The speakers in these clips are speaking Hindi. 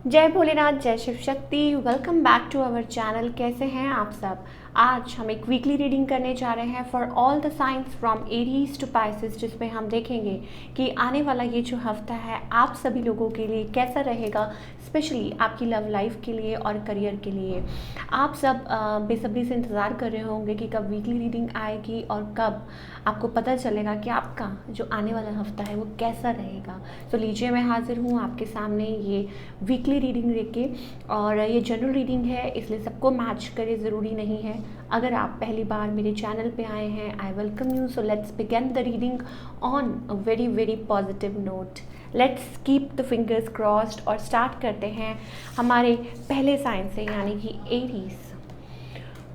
जय भोलेनाथ, जय Shiv Shakti. Welcome back to our channel. कैसे हैं आप सब? आज हम एक वीकली रीडिंग करने जा रहे हैं for all the signs from Aries to Pisces, जिसमें हम देखेंगे कि आने वाला ये जो हफ्ता है आप सभी लोगों के लिए कैसा रहेगा, स्पेशली आपकी लव लाइफ के लिए और करियर के लिए। आप सब बेसब्री से इंतज़ार कर रहे होंगे कि कब वीकली रीडिंग आएगी और कब आपको पता चलेगा कि आपका जो आने वाला हफ्ता है वो कैसा रहेगा। तो लीजिए, मैं हाजिर हूँ आपके सामने ये वीकली रीडिंग लेके, और ये जनरल रीडिंग है इसलिए सबको मैच करे ज़रूरी नहीं है। अगर आप पहली बार मेरे चैनल पे आए हैं, I welcome you. So let's begin the reading on a very very positive note. Let's keep the fingers crossed और स्टार्ट करते हैं हमारे पहले साइन से, यानी कि एरीज,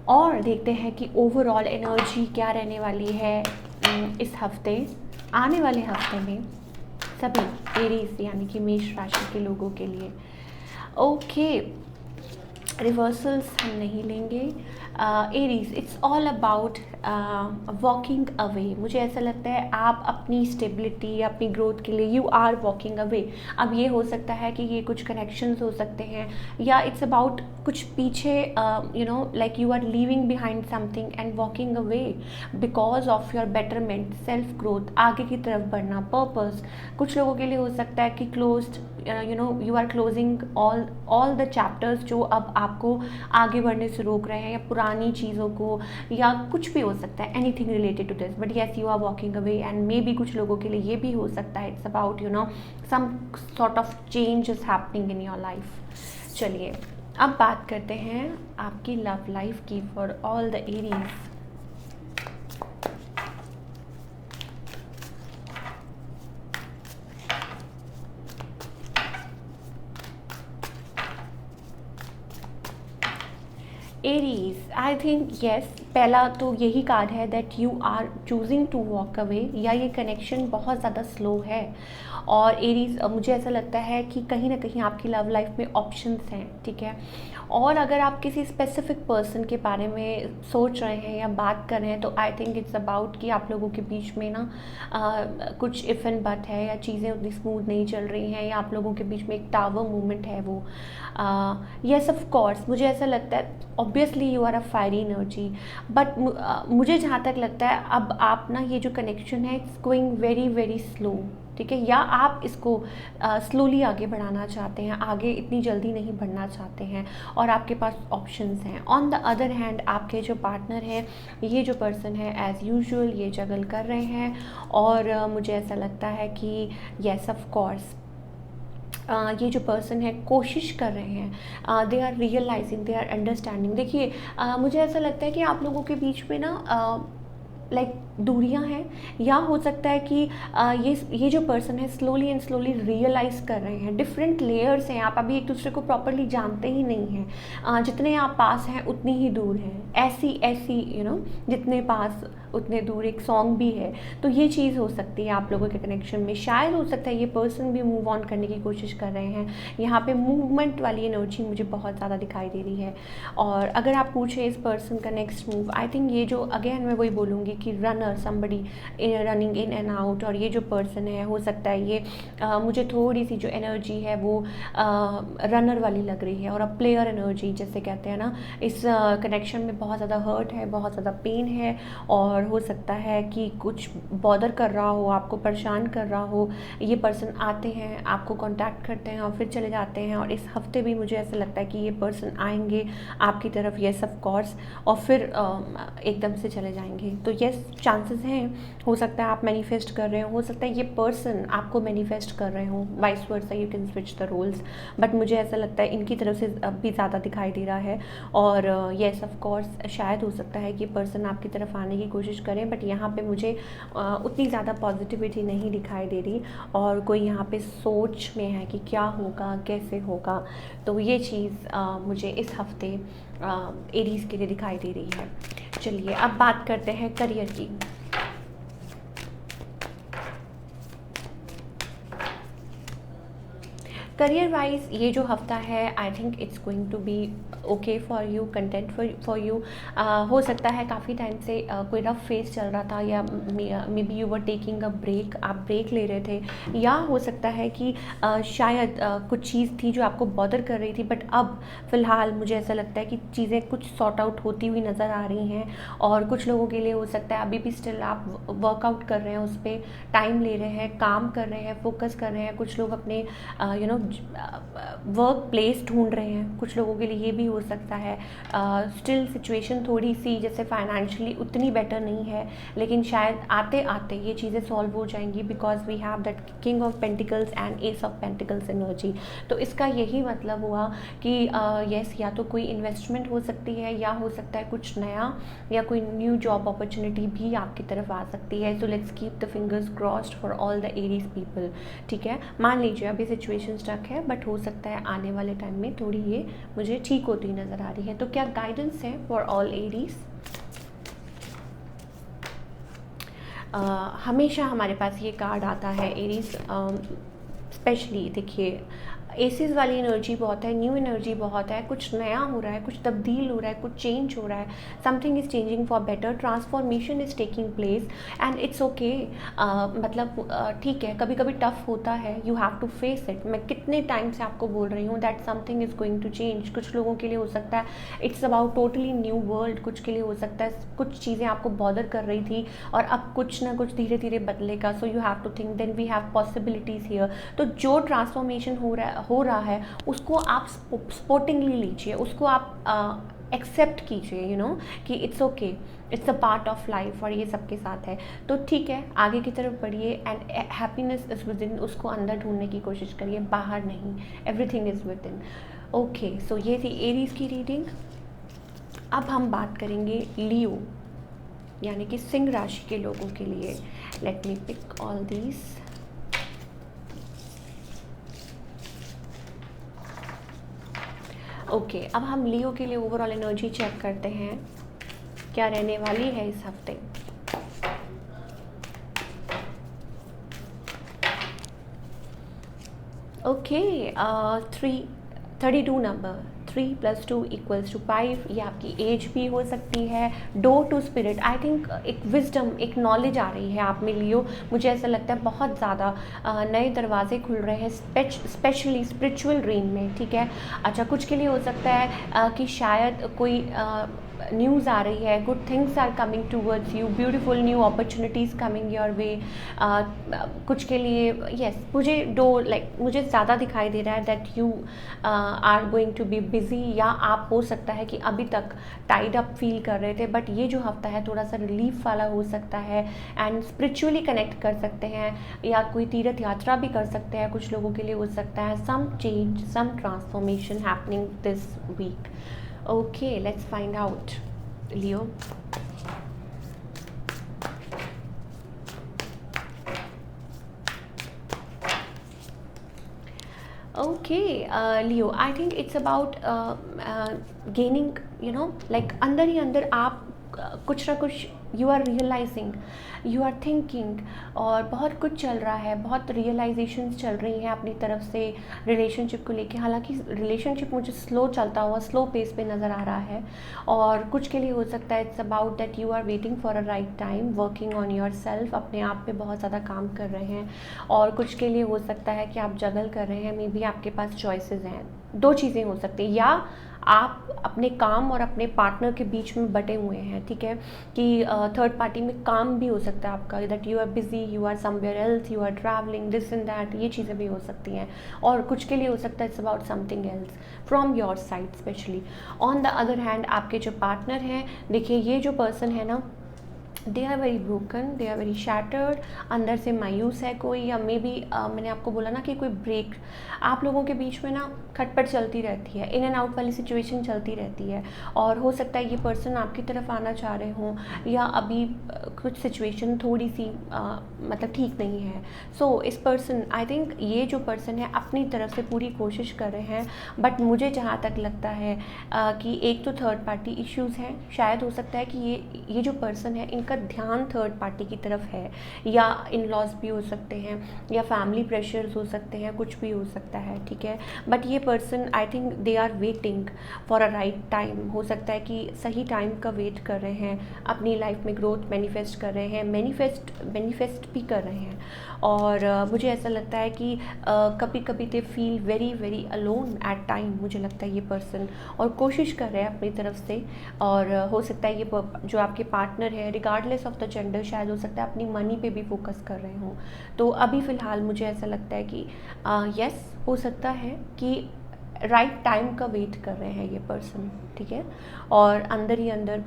और देखते हैं कि ओवरऑल एनर्जी क्या रहने वाली है इस हफ्ते, आने वाले हफ्ते में सभी एरीज यानी कि मेष राशि के लोगों के लिए। ओके, रिवर्सल्स हम नहीं लेंगे। Aries, it's all about walking away. मुझे ऐसा लगता है आप अपनी स्टेबिलिटी, अपनी ग्रोथ के लिए यू आर वॉकिंग अवे। अब ये हो सकता है कि ये कुछ कनेक्शंस हो सकते हैं, या इट्स अबाउट कुछ पीछे like you are leaving behind something and walking away because of your betterment, self growth, आगे की तरफ बढ़ना, पर्पस। कुछ लोगों के लिए हो सकता है कि closed you are closing all the chapters जो अब आपको आगे बढ़ने से रोक रहे हैं, या पुरानी चीज़ों को, या कुछ भी हो सकता है, anything related to this, but yes you are walking away. And maybe कुछ लोगों के लिए ये भी हो सकता है it's about some sort of change is happening in your life. चलिए अब बात करते हैं आपकी लव लाइफ की for all the Aries. Aries, I think yes, पहला तो यही कार्ड है that you are choosing to walk away, या ये कनेक्शन बहुत ज़्यादा स्लो है। और एरीज, मुझे ऐसा लगता है कि कहीं ना कहीं आपकी लव लाइफ में ऑप्शंस हैं, ठीक है। और अगर आप किसी स्पेसिफिक पर्सन के बारे में सोच रहे हैं या बात कर रहे हैं, तो आई थिंक इट्स अबाउट कि आप लोगों के बीच में ना कुछ इफ़ एंड बट है, या चीज़ें उतनी स्मूथ नहीं चल रही हैं, या आप लोगों के बीच में एक टावर मूवमेंट है वो। येस ऑफ कोर्स, मुझे ऐसा लगता है obviously you are a fiery energy, but मुझे जहाँ तक लगता है अब आप ना, ये जो कनेक्शन है it's going very very slow, ठीक है। या आप इसको स्लोली आगे बढ़ाना चाहते हैं, आगे इतनी जल्दी नहीं बढ़ना चाहते हैं, और आपके पास ऑप्शंस हैं। ऑन द अदर हैंड आपके जो पार्टनर है, ये जो पर्सन है, एज़ यूजुअल ये जगल कर रहे हैं, और मुझे ऐसा लगता है कि येस ऑफ कोर्स ये जो पर्सन है कोशिश कर रहे हैं, they are realising, they are understanding. देखिए, मुझे ऐसा लगता है कि आप लोगों के बीच में ना लाइक दूरियां हैं, या हो सकता है कि ये जो पर्सन है स्लोली एंड स्लोली रियलाइज़ कर रहे हैं। डिफरेंट लेयर्स हैं, आप अभी एक दूसरे को प्रॉपरली जानते ही नहीं हैं। जितने आप पास हैं उतनी ही दूर हैं, ऐसी ऐसी जितने पास उतने दूर, एक सॉन्ग भी है। तो ये चीज़ हो सकती है आप लोगों के कनेक्शन में। शायद हो सकता है ये पर्सन भी मूव ऑन करने की कोशिश कर रहे हैं। यहाँ पे मूवमेंट वाली एनर्जी मुझे बहुत ज़्यादा दिखाई दे रही है। और अगर आप पूछे इस पर्सन का नेक्स्ट मूव, आई थिंक ये जो, अगेन मैं वही बोलूँगी कि runner, somebody running in and out, और ये जो पर्सन है हो सकता है ये मुझे थोड़ी सी जो एनर्जी है वो रनर वाली लग रही है, और अब प्लेयर एनर्जी जैसे कहते हैं ना, इस कनेक्शन में बहुत ज़्यादा हर्ट है, बहुत ज़्यादा पेन है, और हो सकता है कि कुछ बॉदर कर रहा हो, आपको परेशान कर रहा हो। ये पर्सन आते हैं, आपको कांटेक्ट करते हैं और फिर चले जाते हैं, और इस हफ्ते भी मुझे ऐसा लगता है कि ये पर्सन आएंगे आपकी तरफ, येस ऑफ कोर्स, और फिर एकदम से चले जाएंगे। तो येस, चांसेस हैं, हो सकता है आप मैनिफेस्ट कर रहे हो सकता है ये पर्सन आपको मैनिफेस्ट कर रहे हो, vice versa, you can switch the roles, but मुझे ऐसा लगता है इनकी तरफ से भी ज़्यादा दिखाई दे रहा है। और येस ऑफ कोर्स, शायद हो सकता है कि पर्सन आपकी तरफ आने की कोशिश करें, बट यहाँ पे मुझे उतनी ज़्यादा पॉजिटिविटी नहीं दिखाई दे रही, और कोई यहाँ पे सोच में है कि क्या होगा, कैसे होगा। तो ये चीज़ मुझे इस हफ्ते एरीज़ के लिए दिखाई दे रही है। चलिए अब बात करते हैं करियर की। करियर वाइज ये जो हफ्ता है I think it's going to be okay for you, content for you. हो सकता है काफ़ी टाइम से कोई रफ फेज चल रहा था, या maybe you were taking a break, आप ब्रेक ले रहे थे, या हो सकता है कि शायद कुछ चीज़ थी जो आपको बॉदर कर रही थी, बट अब फ़िलहाल मुझे ऐसा लगता है कि चीज़ें कुछ सॉर्ट आउट होती हुई नज़र आ रही हैं। और कुछ लोगों के लिए हो सकता है अभी भी स्टिल आप वर्कआउट कर रहे हैं, उस पर टाइम ले रहे हैं, काम कर रहे हैं, फोकस कर रहे हैं। कुछ लोग अपने वर्क प्लेस ढूंढ रहे हैं, कुछ लोगों के लिए ये भी हो सकता है। स्टिल सिचुएशन थोड़ी सी जैसे फाइनेंशियली उतनी बेटर नहीं है, लेकिन शायद आते आते ये चीज़ें सॉल्व हो जाएंगी, because we have that king of pentacles and ace of pentacles energy. तो इसका यही मतलब हुआ कि यस, या तो कोई इन्वेस्टमेंट हो सकती है, या हो सकता है कुछ नया, या कोई न्यू जॉब अपॉर्चुनिटी भी आपकी तरफ आ सकती है। So let's keep the fingers crossed for all the Aries people. ठीक है, मान लीजिए अभी सिचुएशन स्टक है, बट हो सकता है आने वाले टाइम में थोड़ी ये मुझे ठीक होती नज़र आ रही है। तो क्या गाइडेंस है फॉर ऑल एरीज? हमेशा हमारे पास ये कार्ड आता है एरीज, स्पेशली देखिए एसीज वाली एनर्जी बहुत है, न्यू एनर्जी बहुत है, कुछ नया हो रहा है, कुछ तब्दील हो रहा है, कुछ चेंज हो रहा है, something is changing for better, transformation is taking place and it's okay. मतलब ठीक है, कभी कभी टफ होता है, you have to face it. मैं कितने टाइम से आपको बोल रही हूँ that something is going to change. कुछ लोगों के लिए हो सकता है it's about totally new world, कुछ के लिए हो सकता है कुछ चीज़ें आपको बॉदर कर रही थी और अब कुछ ना कुछ धीरे धीरे बदलेगा। So you have to think then we have possibilities here. तो जो ट्रांसफॉर्मेशन हो रहा है उसको आप स्पोर्टिंगली लीजिए, उसको आप एक्सेप्ट कीजिए, यू नो कि it's okay, it's a part of life, और ये सबके साथ है। तो ठीक है, आगे की तरफ बढ़िए and happiness is within, उसको अंदर ढूंढने की कोशिश करिए, बाहर नहीं। Everything is within. Okay, so ये थी एरीज की रीडिंग। अब हम बात करेंगे लियो यानी कि सिंह राशि के लोगों के लिए। Let me pick all these. Okay, अब हम लियो के लिए ओवरऑल एनर्जी चेक करते हैं क्या रहने वाली है इस हफ्ते। Okay, 32 number, 3 + 2 = 5। ये आपकी एज भी हो सकती है। Door to spirit, I think एक विजडम, एक नॉलेज आ रही है आप में लियो। मुझे ऐसा लगता है बहुत ज़्यादा नए दरवाजे खुल रहे हैं, स्पेशली स्पिरिचुअल रीन में। ठीक है, अच्छा, कुछ के लिए हो सकता है कि शायद कोई न्यूज़ आ रही है, good things are coming towards you, beautiful new opportunities coming your way. कुछ के लिए यस, मुझे ज़्यादा दिखाई दे रहा है that you are going to be busy, या आप हो सकता है कि अभी तक टाइड अप फील कर रहे थे, बट ये जो हफ्ता है थोड़ा सा रिलीफ वाला हो सकता है एंड स्पिरिचुअली कनेक्ट कर सकते हैं, या कोई तीर्थ यात्रा भी कर सकते हैं। कुछ लोगों के लिए हो सकता है some change, some transformation happening this week. Okay, let's find out, Leo. Okay, Leo, I think it's about gaining, you know, like अंदर ही अंदर आप कुछ ना कुछ you are realising, you are thinking, और बहुत कुछ चल रहा है, बहुत रियलाइजेशंस चल रही हैं अपनी तरफ से रिलेशनशिप को लेके। हालांकि रिलेशनशिप मुझे स्लो चलता हुआ, स्लो पेस पे नज़र आ रहा है। और कुछ के लिए हो सकता है it's about that you are waiting for a right time, working on your self, अपने आप पे बहुत ज़्यादा काम कर रहे हैं। और कुछ के लिए हो सकता है कि आप जगल कर रहे हैं, मे बी आपके पास चॉइसेस हैं। दो चीज़ें हो सकती हैं, या आप अपने काम और अपने पार्टनर के बीच में बटे हुए हैं। ठीक है, कि थर्ड पार्टी में काम भी हो सकता है आपका, that you are busy, you are somewhere else, you are travelling, this and that, ये चीज़ें भी हो सकती हैं। और कुछ के लिए हो सकता है it's about something else from your side specially. On the other hand, आपके जो पार्टनर हैं, देखिए ये जो पर्सन है ना, they are very broken, they are very shattered, अंदर से मायूस है कोई, या मे बी मैंने आपको बोला ना कि कोई ब्रेक, आप लोगों के बीच में ना खटपट चलती रहती है, इन एंड आउट वाली सिचुएशन चलती रहती है। और हो सकता है ये पर्सन आपकी तरफ आना चाह रहे हों, या अभी कुछ सिचुएशन थोड़ी सी मतलब ठीक नहीं है। सो इस पर्सन, आई थिंक ये जो पर्सन है अपनी तरफ से पूरी कोशिश कर रहे हैं, बट मुझे जहाँ तक लगता है कि एक तो थर्ड पार्टी इश्यूज़ हैं। शायद हो सकता है कि ये जो पर्सन है उनका ध्यान थर्ड पार्टी की तरफ है, या इन लॉज भी हो सकते हैं, या फैमिली प्रेशर्स हो सकते हैं, कुछ भी हो सकता है, ठीक है। बट ये person I think they are waiting for a right time. हो सकता है कि सही टाइम का वेट कर रहे हैं, अपनी लाइफ में ग्रोथ मैनिफेस्ट कर रहे हैं, मैनिफेस्ट भी कर रहे हैं। और मुझे ऐसा लगता है कि कभी कभी they feel very very alone at time, मुझे लगता है ये पर्सन, और कोशिश कर रहे हैं अपनी तरफ से। और हो सकता है ये जो आपके पार्टनर है, रिगार्डलेस ऑफ द जेंडर, शायद हो सकता है अपनी मनी पे भी फोकस कर रहे हों। तो अभी फ़िलहाल मुझे ऐसा लगता है कि यस, हो सकता है कि राइट टाइम का वेट कर रहे हैं ये पर्सन, ठीक है। और अंदर ही अंदर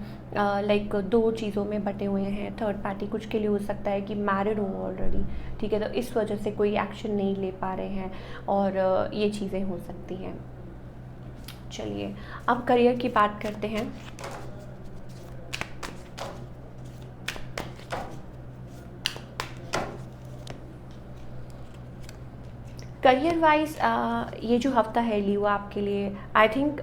लाइक दो चीज़ों में बटे हुए हैं। थर्ड पार्टी कुछ के लिए हो सकता है कि मैरिड हो ऑलरेडी, ठीक है, तो इस वजह से कोई एक्शन नहीं ले पा रहे हैं, और ये चीज़ें हो सकती हैं। चलिए अब करियर की बात करते हैं। करियर वाइज ये जो हफ्ता है लियो आपके लिए, I think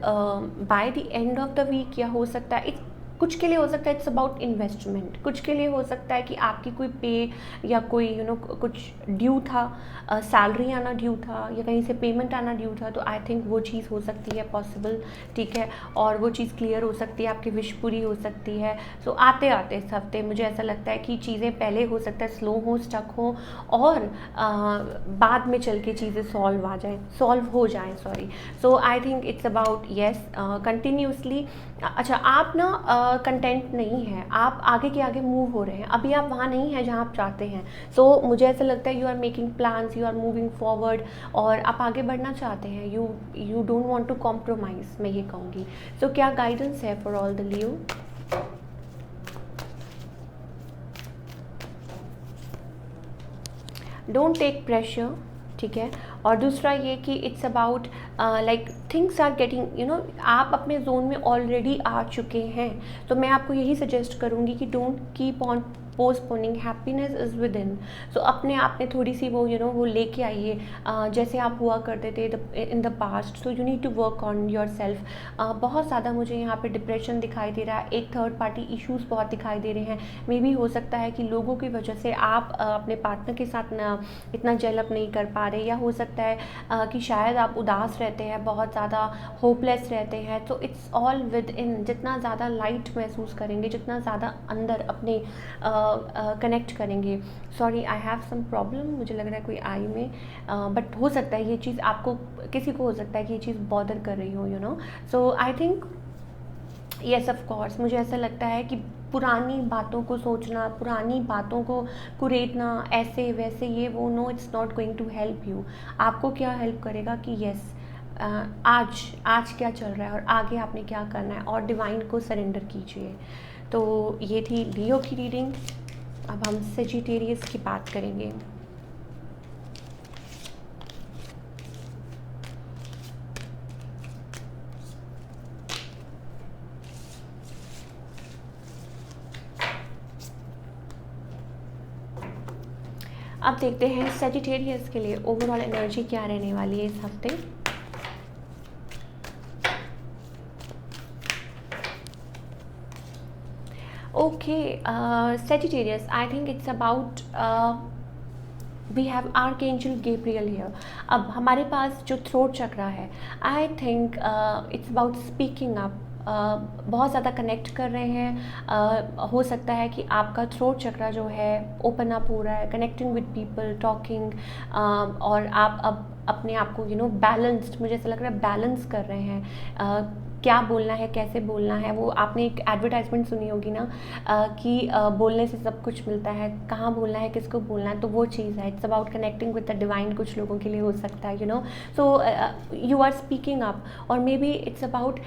by the end of the week, या हो सकता है कुछ के लिए हो सकता है इट्स अबाउट इन्वेस्टमेंट, कुछ के लिए हो सकता है कि आपकी कोई पे या कोई कुछ ड्यू था, सैलरी आना ड्यू था, या कहीं से पेमेंट आना ड्यू था, तो आई थिंक वो चीज़ हो सकती है पॉसिबल, ठीक है। और वो चीज़ क्लियर हो सकती है, आपकी विश पूरी हो सकती है। सो आते आते इस हफ्ते मुझे ऐसा लगता है कि चीज़ें पहले हो सकता है स्लो हो, स्टक हो, और बाद में चल के चीज़ें सॉल्व हो जाएं, sorry. So I think it's about yes continuously. अच्छा, आप ना कंटेंट नहीं है, आप आगे के आगे मूव हो रहे हैं, अभी आप वहाँ नहीं हैं जहाँ आप चाहते हैं। सो मुझे ऐसा लगता है you are making plans, you are moving forward, और आप आगे बढ़ना चाहते हैं। You don't want to compromise, मैं ये कहूँगी। सो क्या गाइडेंस है for all the Leo? Don't take pressure, ठीक है। और दूसरा ये कि it's about like things are getting आप अपने जोन में ऑलरेडी आ चुके हैं, तो मैं आपको यही सजेस्ट करूँगी कि don't keep on postponing, happiness is within. So अपने आप में थोड़ी सी वो वो लेके आइए, जैसे आप हुआ करते थे in the past. So you need to work on your self. बहुत ज़्यादा मुझे यहाँ पे डिप्रेशन दिखाई दे रहा है, एक थर्ड पार्टी इश्यूज़ बहुत दिखाई दे रहे हैं। मे भी हो सकता है कि लोगों की वजह से आप अपने पार्टनर के साथ इतना जेल अप नहीं कर पा रहे, या हो सकता है कि शायद आप उदास रहते हैं, बहुत ज़्यादा होपलेस रहते हैं। तो इट्स ऑल विद इन। जितना ज़्यादा लाइट महसूस करेंगे, जितना ज़्यादा अंदर अपने कनेक्ट करेंगे। Sorry, I have some problem, मुझे लग रहा है कोई आई में, बट हो सकता है ये चीज़ आपको, किसी को हो सकता है कि ये चीज़ बॉदर कर रही हो। So I think yes of course, मुझे ऐसा लगता है कि पुरानी बातों को सोचना, पुरानी बातों को कुरेदना, ऐसे वैसे ये वो, no, it's not going to help you. आपको क्या हेल्प करेगा कि येस आज क्या चल रहा है और आगे आपने क्या करना है, और डिवाइन को सरेंडर कीजिए। तो ये थी लियो की रीडिंग। अब हम सेजिटेरियस की बात करेंगे। अब देखते हैं सेजिटेरियस के लिए ओवरऑल एनर्जी क्या रहने वाली है इस हफ्ते। Okay Sagittarius, I think it's about we have archangel Gabriel here. अब हमारे पास जो थ्रोट चक्रा है, I think it's about speaking up. बहुत ज़्यादा कनेक्ट कर रहे हैं। हो सकता है कि आपका थ्रोट चक्रा जो है ओपन अप हो रहा है, कनेक्टिंग विद पीपल, टॉकिंग, और आप अब अपने आप को बैलेंस्ड, मुझे ऐसा लग रहा है बैलेंस कर रहे हैं। क्या बोलना है, कैसे बोलना है, वो आपने एक एडवर्टाइजमेंट सुनी होगी ना, कि बोलने से सब कुछ मिलता है, कहाँ बोलना है, किसको बोलना है, तो वो चीज़ है। It's about connecting with the divine, कुछ लोगों के लिए हो सकता है so you are speaking up. और मे बी इट्स अबाउट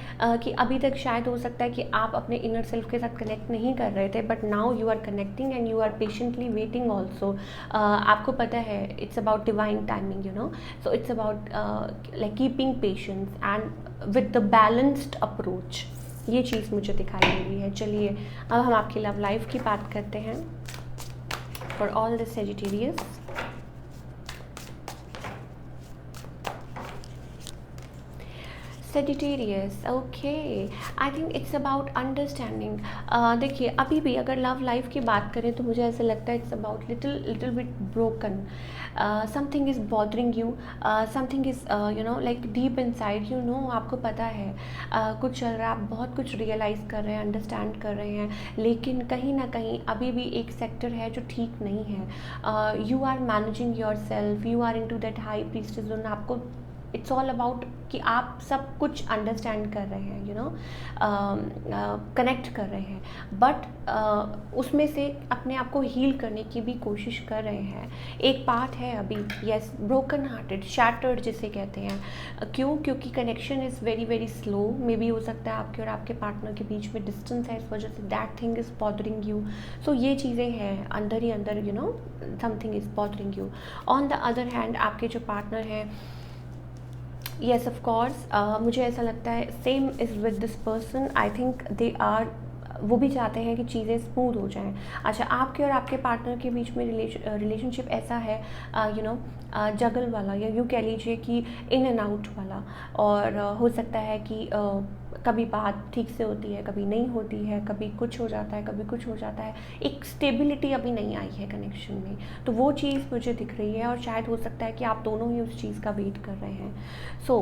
कि अभी तक शायद हो सकता है कि आप अपने इनर सेल्फ के साथ कनेक्ट नहीं कर रहे थे, but now you are connecting and you are patiently waiting also. आपको पता है it's about divine timing so it's about like keeping patience and with the balanced approach, ये चीज़ मुझे दिखाई दे रही है। चलिए अब हम आपकी लव लाइफ की बात करते हैं for all the Sagittarius. Sagittarius, okay. I think it's about understanding. देखिए, अभी भी अगर लव लाइफ की बात करें तो मुझे ऐसा लगता है it's about little little bit broken. Something is bothering you, something is you know like deep inside, you know, आपको पता है कुछ चल रहा है, आप बहुत कुछ रियलाइज़ कर रहे हैं, अंडरस्टैंड कर रहे हैं, लेकिन कहीं ना कहीं अभी भी एक सेक्टर है जो ठीक नहीं है। You are managing yourself, you are into that high priestess zone. आपको इट्स ऑल अबाउट कि आप सब कुछ अंडरस्टैंड कर रहे हैं, यू नो, कनेक्ट कर रहे हैं, बट उसमें से अपने आप को हील करने की भी कोशिश कर रहे हैं। एक पार्ट है अभी, यस, ब्रोकन हार्टेड, शैटर्ड जिसे कहते हैं। क्यों? क्योंकि connection is very very slow. May be हो सकता है आपके और आपके पार्टनर के बीच में डिस्टेंस है, इस वजह से that thing is bothering you. So ये चीज़ें हैं अंदर ही अंदर, you know, something is bothering you. On the other hand आपके जो पार्टनर हैं, येस ऑफ कोर्स, मुझे ऐसा लगता है same is with this person. I think they are, वो भी चाहते हैं कि चीज़ें स्मूथ हो जाएं। अच्छा, आपके और आपके पार्टनर के बीच में रिलेशनशिप ऐसा है, यू नो, जगल वाला, या यूँ कह लीजिए कि इन एंड आउट वाला। और हो सकता है कि कभी बात ठीक से होती है, कभी नहीं होती है, कभी कुछ हो जाता है, कभी कुछ हो जाता है। एक स्टेबिलिटी अभी नहीं आई है कनेक्शन में, तो वो चीज़ मुझे दिख रही है, और शायद हो सकता है कि आप दोनों ही उस चीज़ का वेट कर रहे हैं। सो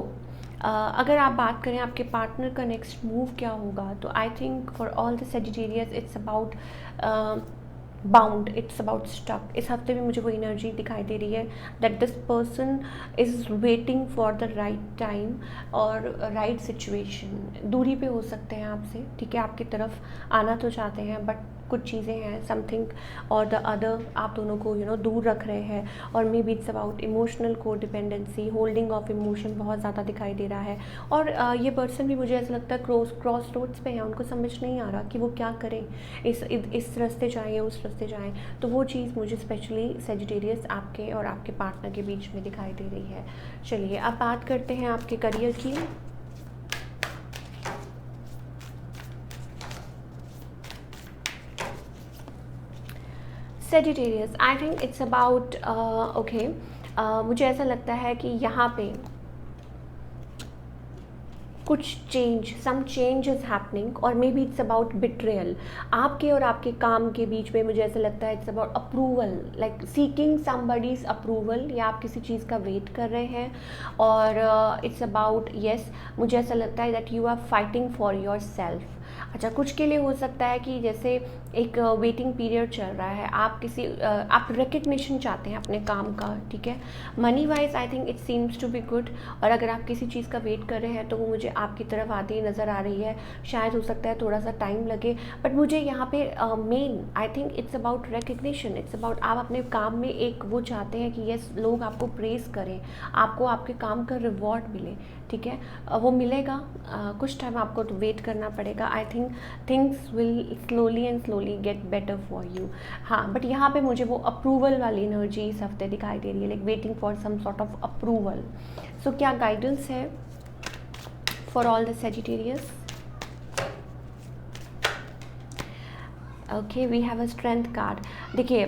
अगर आप बात करें आपके पार्टनर का नेक्स्ट मूव क्या होगा, तो I think for all the Sagittarius it's about bound, it's about stuck. इस हफ्ते में मुझे वो एनर्जी दिखाई दे रही है that this person is waiting for the right time और राइट सिचुएशन। दूरी पे हो सकते हैं आपसे, ठीक है, आपकी तरफ आना तो चाहते हैं, बट कुछ चीज़ें हैं, समथिंग और द अदर आप दोनों को, यू नो, दूर रख रहे हैं। और maybe it's about emotional को डिपेंडेंसी, होल्डिंग ऑफ इमोशन बहुत ज़्यादा दिखाई दे रहा है। और ये पर्सन भी मुझे ऐसा लगता है क्रॉस रोड्स पे हैं, उनको समझ नहीं आ रहा कि वो क्या करें, इस रास्ते जाएँ या उस रास्ते जाएँ। तो वो चीज़ मुझे स्पेशली सेजिटेरियस आपके और आपके पार्टनर के बीच में दिखाई दे रही है। चलिए अब बात करते हैं आपके करियर की। Sagittarius, I think it's about okay, मुझे ऐसा लगता है कि यहाँ पे कुछ change, some change is happening, और maybe it's about betrayal. आपके और आपके काम के बीच में मुझे ऐसा लगता है it's about approval, like seeking somebody's approval, या आप किसी चीज़ का वेट कर रहे हैं। और इट्स अबाउट, येस, मुझे ऐसा लगता है that you are fighting for yourself. अच्छा, कुछ के लिए हो सकता है कि जैसे एक वेटिंग पीरियड चल रहा है, आप किसी आप रिकग्निशन चाहते हैं अपने काम का, ठीक है। Money wise I think it seems to be good, और अगर आप किसी चीज़ का वेट कर रहे हैं तो वो मुझे आपकी तरफ आती नज़र आ रही है। शायद हो सकता है थोड़ा सा टाइम लगे, बट मुझे यहाँ पे main I think it's about recognition, it's about आप अपने काम में एक वो चाहते हैं कि यस, लोग आपको प्रेज़ करें, आपको आपके काम का रिवॉर्ड मिले, ठीक है। वो मिलेगा, कुछ टाइम आपको तो वेट करना पड़ेगा। आई think things will slowly and slowly get better for you. हाँ, बट यहाँ पे मुझे वो अप्रूवल वाली एनर्जी इस हफ्ते दिखाई दे रही है, like waiting for some sort of approval. So क्या गाइडेंस है for all the Sagittarius? Okay, we have a strength card. देखिए,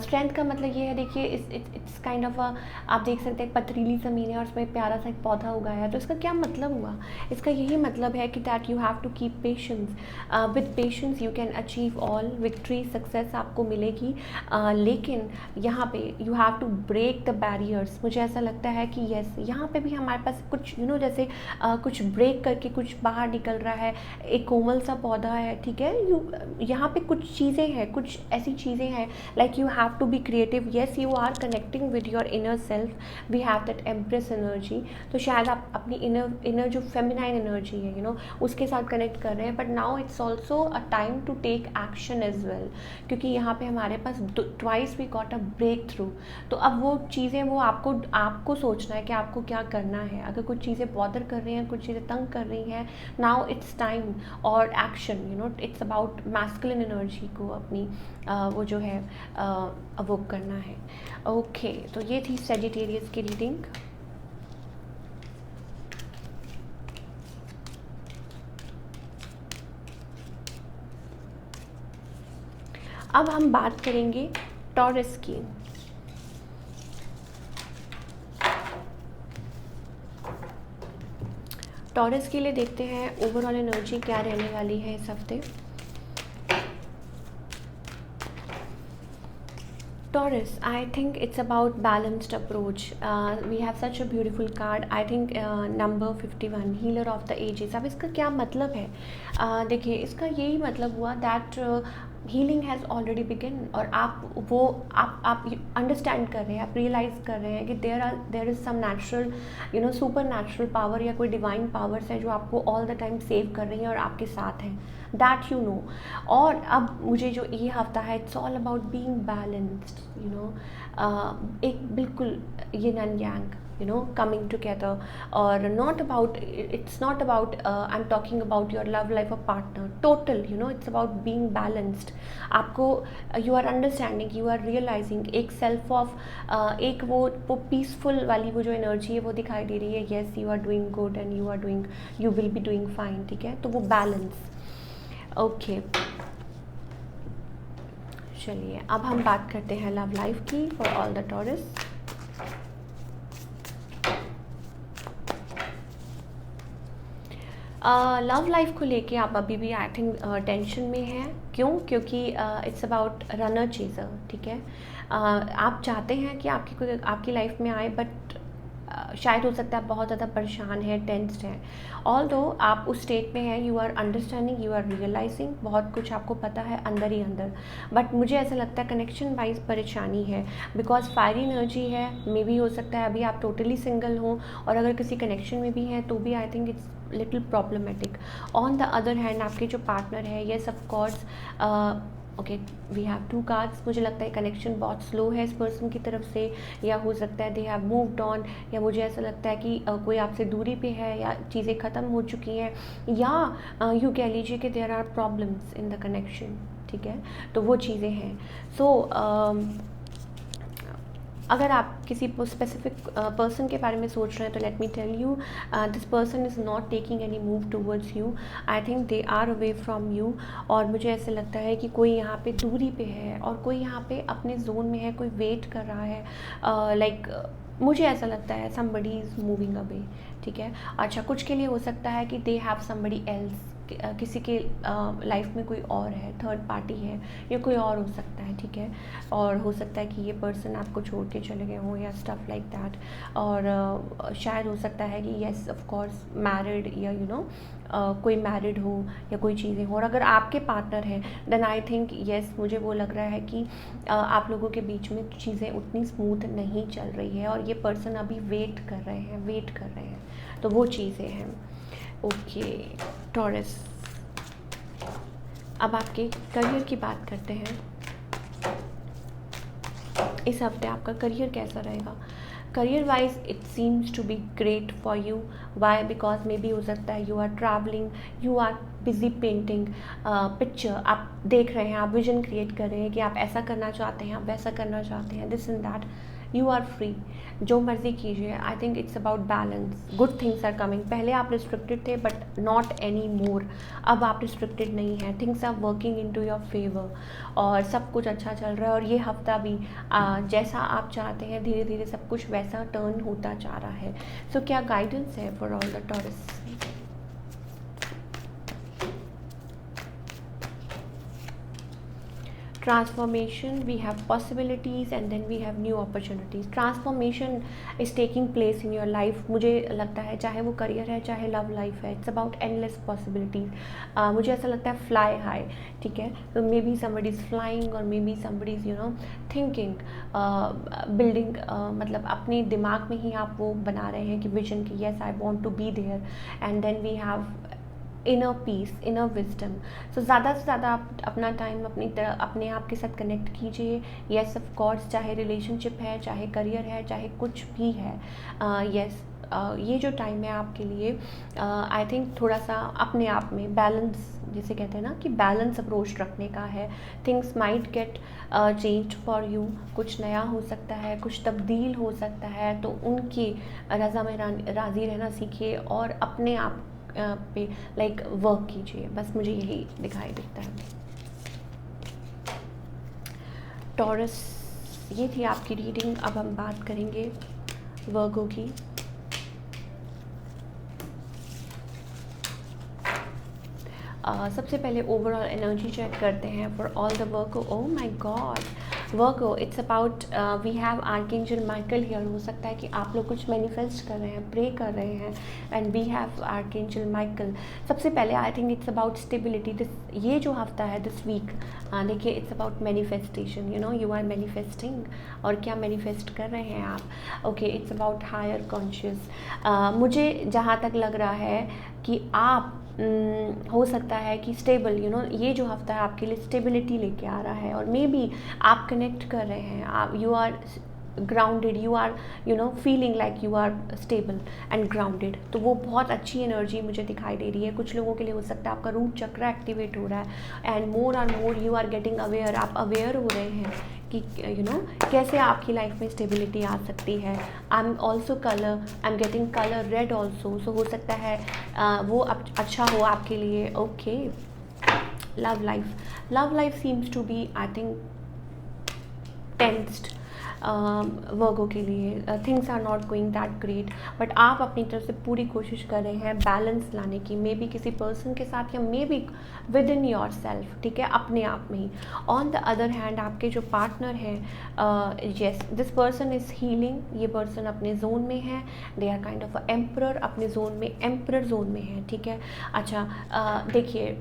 स्ट्रेंथ का मतलब ये है, देखिए इट्स काइंड ऑफ आप देख सकते हैं पथरीली ज़मीन है और उसमें प्यारा सा एक पौधा उगाया है, तो इसका क्या मतलब हुआ? इसका यही मतलब है कि that you have to keep patience, with patience you can achieve all victory, success आपको मिलेगी। लेकिन यहाँ पे you have to break the barriers. मुझे ऐसा लगता है कि यस, यहाँ पे भी हमारे पास कुछ, यू नो, जैसे कुछ ब्रेक करके कुछ बाहर निकल रहा है, एक कोमल सा पौधा है, ठीक है। यहाँ पे कुछ चीज़ें हैं, कुछ ऐसी चीज़ें हैं, like you have to be creative, yes, you are connecting with your inner self, we have that empress energy. तो शायद आप अपनी इनर जो फेमिनाइन एनर्जी है, यू नो, उसके साथ कनेक्ट कर रहे हैं, but now it's also a time to take action as well, क्योंकि यहाँ पे हमारे पास twice we got a breakthrough. तो अब वो चीज़ें, वो आपको सोचना है कि आपको क्या करना है। अगर कुछ चीज़ें बॉदर कर रही हैं, कुछ चीज़ें तंग कर रही हैं, नाउ इट्स टाइम और action, you know, it's about masculine energy को अपनी वो जो है अवोक करना है। ओके, तो ये थी सेजिटेरियस की रीडिंग। अब हम बात करेंगे टॉरस की। टॉरस के लिए देखते हैं ओवरऑल एनर्जी क्या रहने वाली है इस हफ्ते। Taurus, I think it's about balanced approach. We have such a beautiful card. I think number 51, healer of the ages. अब इसका क्या मतलब है? देखिए, इसका यही मतलब हुआ that healing has already begin, और आप अंडरस्टैंड कर रहे हैं, आप रियलाइज़ कर रहे हैं कि there is some natural supernatural power या कोई डिवाइन पावर्स है जो आपको ऑल द टाइम सेव कर रही हैं और आपके साथ हैं, दैट यू नो। और अब मुझे जो ये हफ्ता है, it's all about being balanced, एक बिल्कुल yin and yang, coming together, or not about, it's not about I'm talking about your love life or partner, total, it's about being balanced. आपको you are understanding, you are realizing, एक self of एक वो peaceful वाली वो जो एनर्जी है वो दिखाई दे रही है, yes you are doing good and you will be doing fine, ठीक है, तो वो बैलेंस। ओके, चलिए अब हम बात करते हैं लव लाइफ की for all the taurus. Love life को लेके आप अभी भी आई थिंक टेंशन में हैं। क्यों? क्योंकि इट्स अबाउट रनर चेजर, ठीक है। आप चाहते हैं कि आपकी लाइफ में आए, बट शायद हो सकता है आप बहुत ज़्यादा परेशान हैं, टेंस्ड हैं। ऑल दो आप उस स्टेट में हैं, you are understanding, you are realizing, बहुत कुछ आपको पता है अंदर ही अंदर, बट मुझे ऐसा लगता है कनेक्शन वाइज परेशानी है, बिकॉज फायरी एनर्जी है। मे भी हो सकता है अभी आप टोटली सिंगल हों, और अगर किसी कनेक्शन में भी हैं तो भी I think it's little problematic. On the other hand आपके जो पार्टनर है, yes of course, okay we have 2 cards. मुझे लगता है कनेक्शन बहुत स्लो है इस पर्सन की तरफ से, या हो सकता है दे हैव मूव्ड ऑन, या मुझे ऐसा लगता है कि कोई आपसे दूरी पे है, या चीज़ें ख़त्म हो चुकी हैं, या यूँ कह लीजिए कि there are problems in the connection, ठीक है, तो वो चीज़ें हैं। सो अगर आप किसी स्पेसिफिक पर्सन के बारे में सोच रहे हैं तो let me tell you, this person is not taking any move towards you, I think they are away from you. और मुझे ऐसे लगता है कि कोई यहाँ पे दूरी पे है, और कोई यहाँ पे अपने जोन में है, कोई वेट कर रहा है, लाइक मुझे ऐसा लगता है somebody इज़ मूविंग अवे, ठीक है। अच्छा, कुछ के लिए हो सकता है कि दे हैव somebody else, किसी के लाइफ में कोई और है, थर्ड पार्टी है, या कोई और हो सकता है, ठीक है। और हो सकता है कि ये पर्सन आपको छोड़ के चले गए हों, या स्टफ़ लाइक दैट। और शायद हो सकता है कि येस ऑफ कोर्स मैरिड, या कोई मैरिड हो, या कोई चीज़ें हो। और अगर आपके पार्टनर हैं देन आई थिंक येस, मुझे वो लग रहा है कि आप लोगों के बीच में चीज़ें उतनी स्मूथ नहीं चल रही है, और ये पर्सन अभी वेट कर रहे हैं, तो वो चीज़ें हैं। ओके टॉरस, अब आपके करियर की बात करते हैं। इस हफ्ते आपका करियर कैसा रहेगा? Career wise it seems to be great for you. Why? Because maybe हो सकता है you are travelling, you are busy painting picture, आप देख रहे हैं, आप विजन क्रिएट कर रहे हैं कि आप ऐसा करना चाहते हैं, आप वैसा करना चाहते हैं, this and that, you are free, जो मर्जी कीजिए। I think it's about balance, good things are coming. पहले आप रिस्ट्रिक्टेड थे बट नॉट एनी मोर, अब आप रिस्ट्रिक्टेड नहीं हैं, things are working into your favour, और सब कुछ अच्छा चल रहा है। और ये हफ्ता भी जैसा आप चाहते हैं, धीरे धीरे सब कुछ वैसा टर्न होता जा रहा है। सो क्या गाइडेंस है for all the taurus? Transformation, we have possibilities and then we have new opportunities. Transformation is taking place in your life. मुझे लगता है चाहे वो करियर है, चाहे लव लाइफ है, it's about endless possibilities. मुझे ऐसा लगता है fly high, ठीक है। तो may be somebody is flying, और may be somebody is thinking, building, मतलब अपने दिमाग में ही आप वो बना रहे हैं कि विजन की, yes I want to be there, and then we have inner peace, inner wisdom. So ज़्यादा से ज़्यादा आप अपना टाइम अपने आप के साथ कनेक्ट कीजिए। येस ऑफ कोर्स, चाहे रिलेशनशिप है, चाहे करियर है, चाहे कुछ भी है, येस ये जो टाइम है आपके लिए, आई थिंक थोड़ा सा अपने आप में बैलेंस, जिसे कहते हैं ना कि बैलेंस अप्रोच रखने का है। Things might get change for you, कुछ नया हो सकता है, कुछ तब्दील हो सकता है, तो उनकी रज़ा में राज़ी रहना सीखिए, और अपने आप पे लाइक वर्क कीजिए। बस मुझे यही दिखाई देता है। टॉरस, ये थी आपकी रीडिंग। अब हम बात करेंगे वर्गो की। सबसे पहले ओवरऑल एनर्जी चेक करते हैं for all the Virgo. Oh my God, Virgo it's about we have archangel Michael here. हो सकता है कि आप लोग कुछ मैनिफेस्ट कर रहे हैं, प्रे कर रहे हैं, and we have archangel Michael. सबसे पहले I think it's about stability. This ये जो हफ्ता है, दिस वीक, देखिए it's about manifestation, you know you are manifesting. और क्या मैनिफेस्ट कर रहे हैं आप? Okay, it's about higher conscious. मुझे जहाँ तक लग रहा है कि आप हो सकता है कि स्टेबल, यू नो ये जो हफ्ता है आपके लिए स्टेबिलिटी लेके आ रहा है, और मे बी आप कनेक्ट कर रहे हैं, आप you are grounded, you are you know feeling like you are stable and grounded. तो वो बहुत अच्छी एनर्जी मुझे दिखाई दे रही है। कुछ लोगों के लिए हो सकता है आपका रूट चक्र एक्टिवेट हो रहा है, एंड मोर और more you are getting aware. आप अवेयर हो रहे हैं कि यू नो कैसे आपकी लाइफ में स्टेबिलिटी आ सकती है। I am also colour, I am getting colour red also. So हो सकता है वो अच्छा हो आपके लिए। Okay, love life seems to be I think tensed Virgo के लिए। Things are not going that great, but आप अपनी तरफ से पूरी कोशिश कर रहे हैं बैलेंस लाने की, मे बी किसी पर्सन के साथ या maybe within yourself, ठीक है, अपने आप में ही। ऑन द अदर हैंड आपके जो पार्टनर हैं, yes this person is healing. ये पर्सन अपने जोन में है, they are kind of a emperor, अपने जोन में, एम्परर जोन में है, ठीक है। अच्छा, देखिए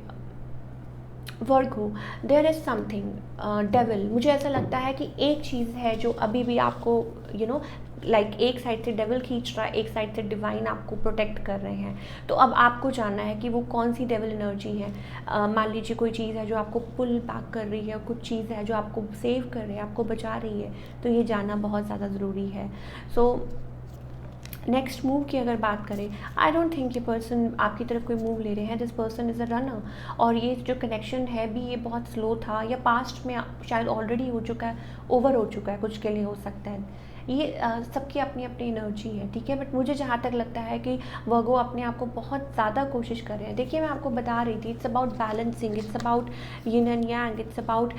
Virgo, there is something devil. मुझे ऐसा लगता है कि एक चीज़ है जो अभी भी आपको यू नो लाइक एक साइड से डेविल खींच रहा है, एक साइड से डिवाइन आपको प्रोटेक्ट कर रहे हैं। तो अब आपको जानना है कि वो कौन सी डेविल एनर्जी है। मान लीजिए कोई चीज़ है जो आपको पुल बैक कर रही है, कुछ चीज़ है जो आपको सेव कर रही है, आपको बचा रही है, तो ये जानना बहुत ज़्यादा ज़रूरी है। सो नेक्स्ट मूव की अगर बात करें, आई डोंट थिंक ये पर्सन आपकी तरफ कोई मूव ले रहे हैं। This person is a runner, और ये जो कनेक्शन है भी ये बहुत स्लो था, या पास्ट में शायद ऑलरेडी हो चुका है, ओवर हो चुका है, कुछ के लिए हो सकता है। ये सबकी अपनी अपनी एनर्जी है, ठीक है। बट मुझे जहाँ तक लगता है कि वर्गो अपने आप को बहुत ज़्यादा कोशिश कर रहे हैं। देखिए मैं आपको बता रही थी, it's about balancing, it's about yin and yang, it's about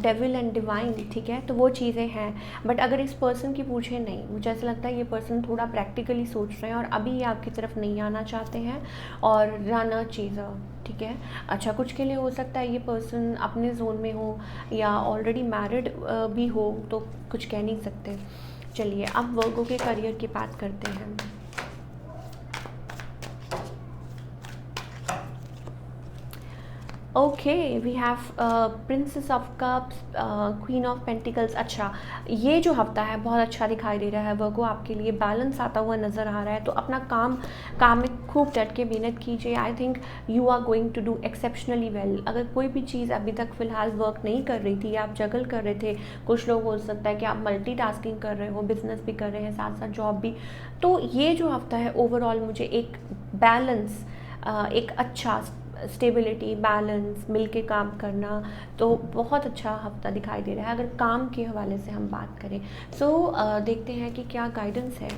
devil and divine, ठीक है। तो वो चीज़ें हैं। बट अगर इस पर्सन की पूछे, नहीं, मुझे ऐसा लगता है ये पर्सन थोड़ा प्रैक्टिकली सोच रहे हैं, और अभी ये आपकी तरफ नहीं आना चाहते हैं, और रन चीज़र, ठीक है। अच्छा, कुछ के लिए हो सकता है ये पर्सन अपने जोन में हो, या ऑलरेडी मैरिड भी हो, तो कुछ कह नहीं सकते। चलिए अब वर्गो के करियर की बात करते हैं। Okay, we have princess of cups, queen of pentacles. अच्छा, ये जो हफ्ता है बहुत अच्छा दिखाई दे रहा है वर्गो, आपके लिए बैलेंस आता हुआ नज़र आ रहा है। तो अपना काम में खूब डट के मेहनत कीजिए। I think you are going to do exceptionally well. अगर कोई भी चीज़ अभी तक फ़िलहाल वर्क नहीं कर रही थी, आप जगल कर रहे थे, कुछ लोग हो सकता है कि आप मल्टीटास्किंग कर रहे हो, बिजनेस भी कर रहे हैं, साथ साथ जॉब भी, तो ये जो हफ्ता है ओवरऑल मुझे एक बैलेंस, एक अच्छा स्टेबिलिटी, बैलेंस, मिलके काम करना, तो बहुत अच्छा हफ्ता दिखाई दे रहा है अगर काम के हवाले से हम बात करें। सो देखते हैं कि क्या गाइडेंस है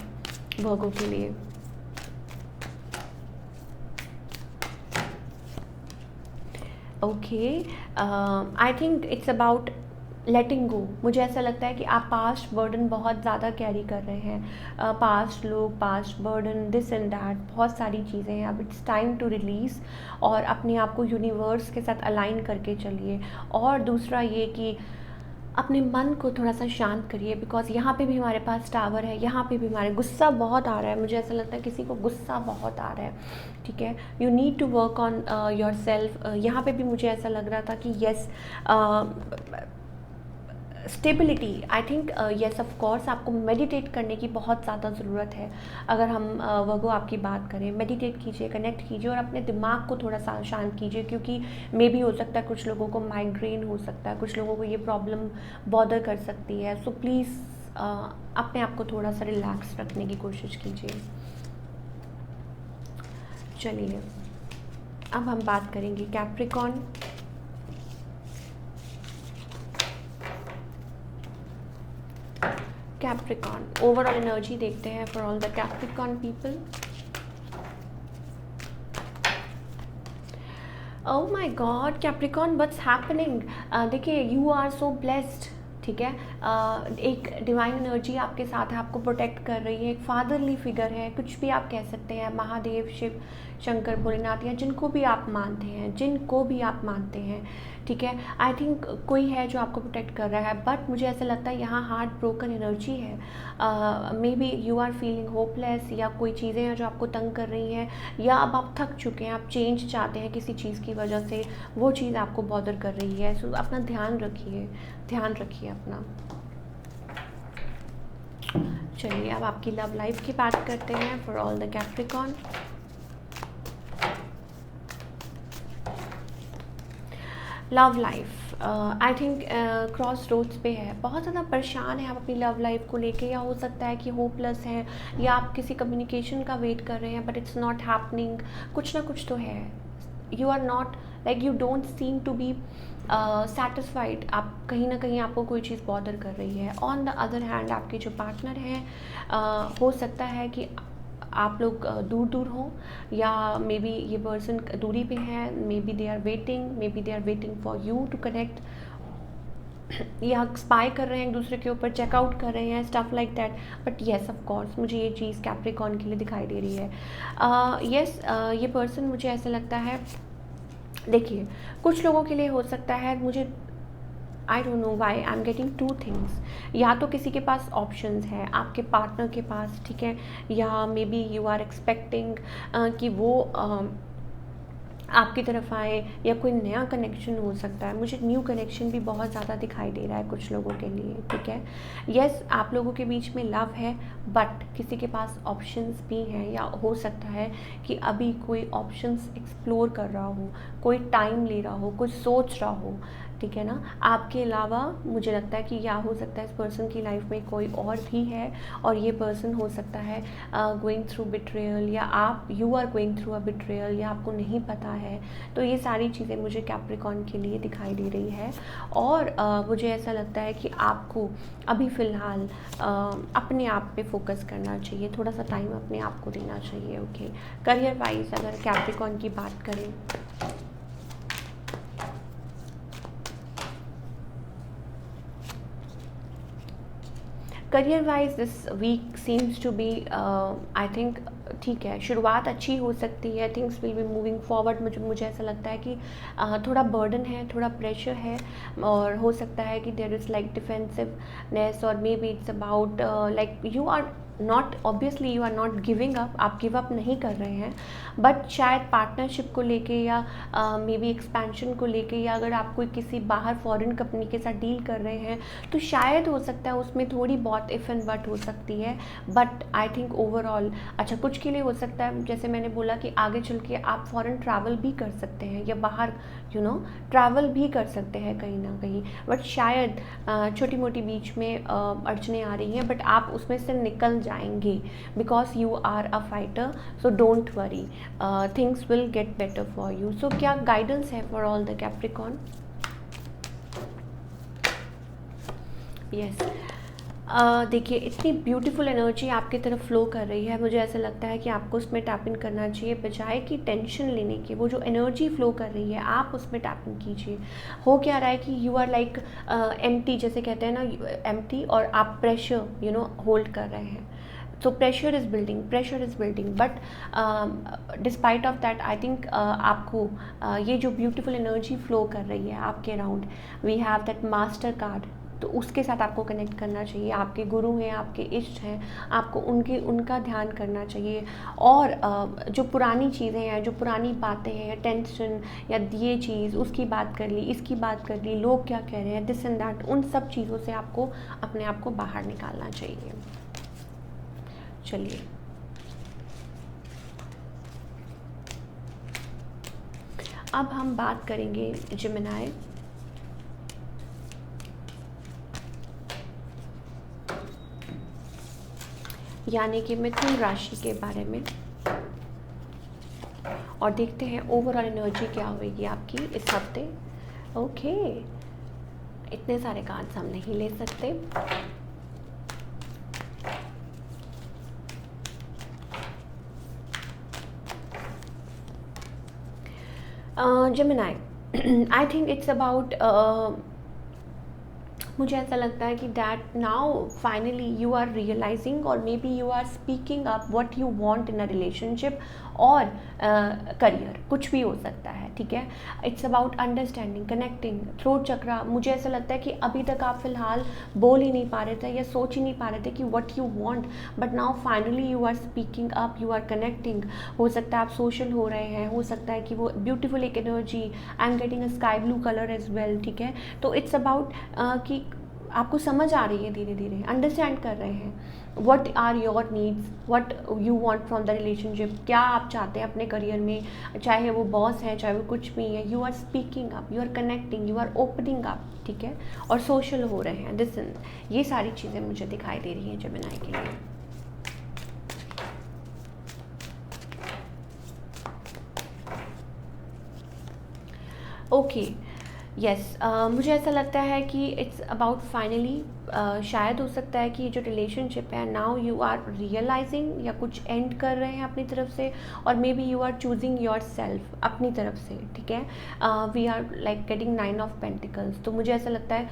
वर्गो के लिए। Okay, I think it's about letting go. मुझे ऐसा लगता है कि आप पास्ट बर्डन बहुत ज़्यादा कैरी कर रहे हैं, पास्ट लोग, past burden, this and that, बहुत सारी चीज़ें हैं। अब इट्स टाइम टू रिलीज़, और अपने आप को यूनिवर्स के साथ अलाइन करके चलिए। और दूसरा ये कि अपने मन को थोड़ा सा शांत करिए, बिकॉज यहाँ पे भी हमारे पास टावर है, यहाँ पे भी हमारे गुस्सा बहुत आ रहा है। मुझे ऐसा लगता है किसी को गुस्सा बहुत आ रहा है, ठीक है। You need to work on your self. यहाँ पे भी मुझे ऐसा लग रहा था कि yes, stability, I think yes of course आपको मेडिटेट करने की बहुत ज़्यादा ज़रूरत है। अगर हम वर्गो आपकी बात करें, मेडिटेट कीजिए, कनेक्ट कीजिए, और अपने दिमाग को थोड़ा सा शांत कीजिए, क्योंकि मे भी हो सकता है कुछ लोगों को माइग्रेन हो सकता है, कुछ लोगों को ये प्रॉब्लम बॉदर कर सकती है। सो प्लीज़ अपने आप को थोड़ा सा रिलैक्स रखने की कोशिश कीजिए। चलिए अब हम बात करेंगे कैप्रिकॉर्न। कैप्रिकॉर्न ओवरऑल एनर्जी देखते हैं for all the Capricorn people. Oh my God Capricorn, what's happening. देखिए यू आर सो ब्लेस्ड, ठीक है। एक डिवाइन एनर्जी आपके साथ है, आपको प्रोटेक्ट कर रही है, एक फादरली फिगर है, कुछ भी आप कह सकते हैं, महादेव, शिव, शंकर, भोलेनाथ, या जिनको भी आप मानते हैं, जिनको भी आप मानते हैं, ठीक है। आई थिंक कोई है जो आपको प्रोटेक्ट कर रहा है, बट मुझे ऐसा लगता है यहाँ हार्ट ब्रोकन एनर्जी है। Maybe you are feeling hopeless, या कोई चीज़ें हैं जो आपको तंग कर रही हैं, या अब आप थक चुके हैं, आप चेंज चाहते हैं किसी चीज़ की वजह से, वो चीज़ आपको बॉदर कर रही है। सो अपना ध्यान रखिए, ध्यान रखिए अपना। चलिए अब आपकी लव लाइफ की बात करते हैं for all the Capricorn. Love life I think crossroads पे है, बहुत ज़्यादा परेशान है आप अपनी लव लाइफ को लेके, या हो सकता है कि होपलेस हैं, या आप किसी कम्युनिकेशन का वेट कर रहे हैं बट इट्स नॉट हैपनिंग। कुछ ना कुछ तो है, you are not like, you don't seem to be satisfied. आप कहीं ना कहीं आपको कोई चीज़ बॉदर कर रही है। ऑन द अदर हैंड आपके जो पार्टनर हैं, हो सकता है कि आप लोग दूर दूर हों, या मे बी ये पर्सन दूरी पे है, maybe they are waiting for you to connect, या स्पाई कर रहे हैं एक दूसरे के ऊपर, चेकआउट कर रहे हैं, stuff like that. But yes of course मुझे ये चीज़ कैप्रिकॉर्न के लिए दिखाई दे रही है। येस ये पर्सन, मुझे ऐसा लगता है, देखिए कुछ लोगों के लिए हो सकता है, मुझे I don't know why I am getting two things, या तो किसी के पास ऑप्शंस है आपके पार्टनर के पास, ठीक है, या maybe you are expecting कि वो आपकी तरफ आए, या कोई नया कनेक्शन हो सकता है। मुझे न्यू कनेक्शन भी बहुत ज़्यादा दिखाई दे रहा है कुछ लोगों के लिए, ठीक है। यस आप लोगों के बीच में लव है, बट किसी के पास ऑप्शंस भी हैं, या हो सकता है कि अभी कोई ऑप्शंस एक्सप्लोर कर रहा हो, कोई टाइम ले रहा हो, कुछ सोच रहा हो, ठीक है ना। आपके अलावा मुझे लगता है कि या हो सकता है इस पर्सन की लाइफ में कोई और भी है, और ये पर्सन हो सकता है गोइंग थ्रू बिट्रेयल, या you are going through a betrayal, या आपको नहीं पता है। तो ये सारी चीज़ें मुझे कैप्रिकॉर्न के लिए दिखाई दे रही है। और मुझे ऐसा लगता है कि आपको अभी फ़िलहाल अपने आप पे फोकस करना चाहिए, थोड़ा सा टाइम अपने आप को देना चाहिए, ओके। करियर वाइज अगर कैप्रिकॉर्न की बात करें, career wise this week seems to be I think, ठीक है, शुरुआत अच्छी हो सकती है, things will be moving forward. मुझे ऐसा लगता है कि थोड़ा बर्डन है, थोड़ा प्रेशर है, और हो सकता है कि देयर इज़ लाइक डिफेंसिवनेस, और maybe it's about like you are not, obviously you are not giving up, आप गिव अप नहीं कर रहे हैं, बट शायद पार्टनरशिप को लेके, या मे बी एक्सपेंशन को लेके, या अगर आप कोई किसी बाहर फॉरेन कंपनी के साथ डील कर रहे हैं, तो शायद हो सकता है उसमें थोड़ी बहुत इफ़ एंड बट हो सकती है। बट आई थिंक ओवरऑल अच्छा, कुछ के लिए हो सकता है, जैसे मैंने बोला कि आगे चल के आप फॉरेन ट्रैवल भी कर सकते हैं, या बाहर ट्रैवल भी कर सकते हैं कहीं ना कहीं, बट शायद छोटी मोटी बीच में अड़चने आ रही हैं, बट आप उसमें से निकल जाएंगे, because you are a fighter. So don't worry, things will get better for you. So क्या गाइडेंस है for all the Capricorn? Yes, देखिए इतनी ब्यूटीफुल एनर्जी आपकी तरफ फ्लो कर रही है, मुझे ऐसा लगता है कि आपको उसमें टैप इन करना चाहिए, बजाय कि टेंशन लेने के। वो जो एनर्जी फ्लो कर रही है आप उसमें टैप इन कीजिए। हो क्या रहा है कि यू आर लाइक एम्प्टी, जैसे कहते हैं ना, एम्प्टी, और आप प्रेशर होल्ड कर रहे हैं। so pressure is building, but despite of that I think आपको ये जो ब्यूटीफुल एनर्जी फ्लो कर रही है आपके around, we have that master card, तो उसके साथ आपको कनेक्ट करना चाहिए। आपके गुरु हैं, आपके इष्ट हैं, आपको उनका ध्यान करना चाहिए। और जो पुरानी चीज़ें हैं, जो पुरानी बातें हैं, या टेंशन, या ये चीज़ उसकी बात कर ली, इसकी बात कर ली, लोग क्या कह रहे हैं, दिस एंड दैट, उन सब चीज़ों से आपको अपने आप को बाहर निकालना चाहिए। चलिए अब हम बात करेंगे जेमिनी, यानी कि मिथुन राशि के बारे में, और देखते हैं ओवरऑल एनर्जी क्या होगी आपकी इस हफ्ते। ओके, इतने सारे कार्ड्स हम नहीं ले सकते। Gemini, I think it's about मुझे ऐसा लगता है कि that now finally you are realising और maybe you are speaking up what you want in a relationship और करियर, कुछ भी हो सकता है, ठीक है। It's about understanding, connecting, throat chakra. मुझे ऐसा लगता है कि अभी तक आप फिलहाल बोल ही नहीं पा रहे थे या सोच ही नहीं पा रहे थे कि what you want, but now finally you are speaking up, you are connecting. हो सकता है आप सोशल हो रहे हैं, हो सकता है कि वो ब्यूटीफुल एक energy, I am getting a sky blue colour as well, ठीक है। तो इट्स अबाउट कि आपको समझ आ रही है, धीरे धीरे अंडरस्टैंड कर रहे हैं what are your needs, what you want from the relationship, क्या आप चाहते हैं अपने करियर में, चाहे वो बॉस है चाहे वो कुछ भी है। You are speaking up, you are connecting, you are opening up, ठीक है, और सोशल हो रहे हैं। दिस ये सारी चीज़ें मुझे दिखाई दे रही हैं जेमिनी के लिए। ओके, यस, मुझे ऐसा लगता है कि इट्स अबाउट फाइनली, शायद हो सकता है कि ये जो रिलेशनशिप है नाउ यू आर रियलाइजिंग या कुछ एंड कर रहे हैं अपनी तरफ से, और maybe you are choosing yourself अपनी तरफ से, ठीक है। We are like getting 9 of pentacles. तो मुझे ऐसा लगता है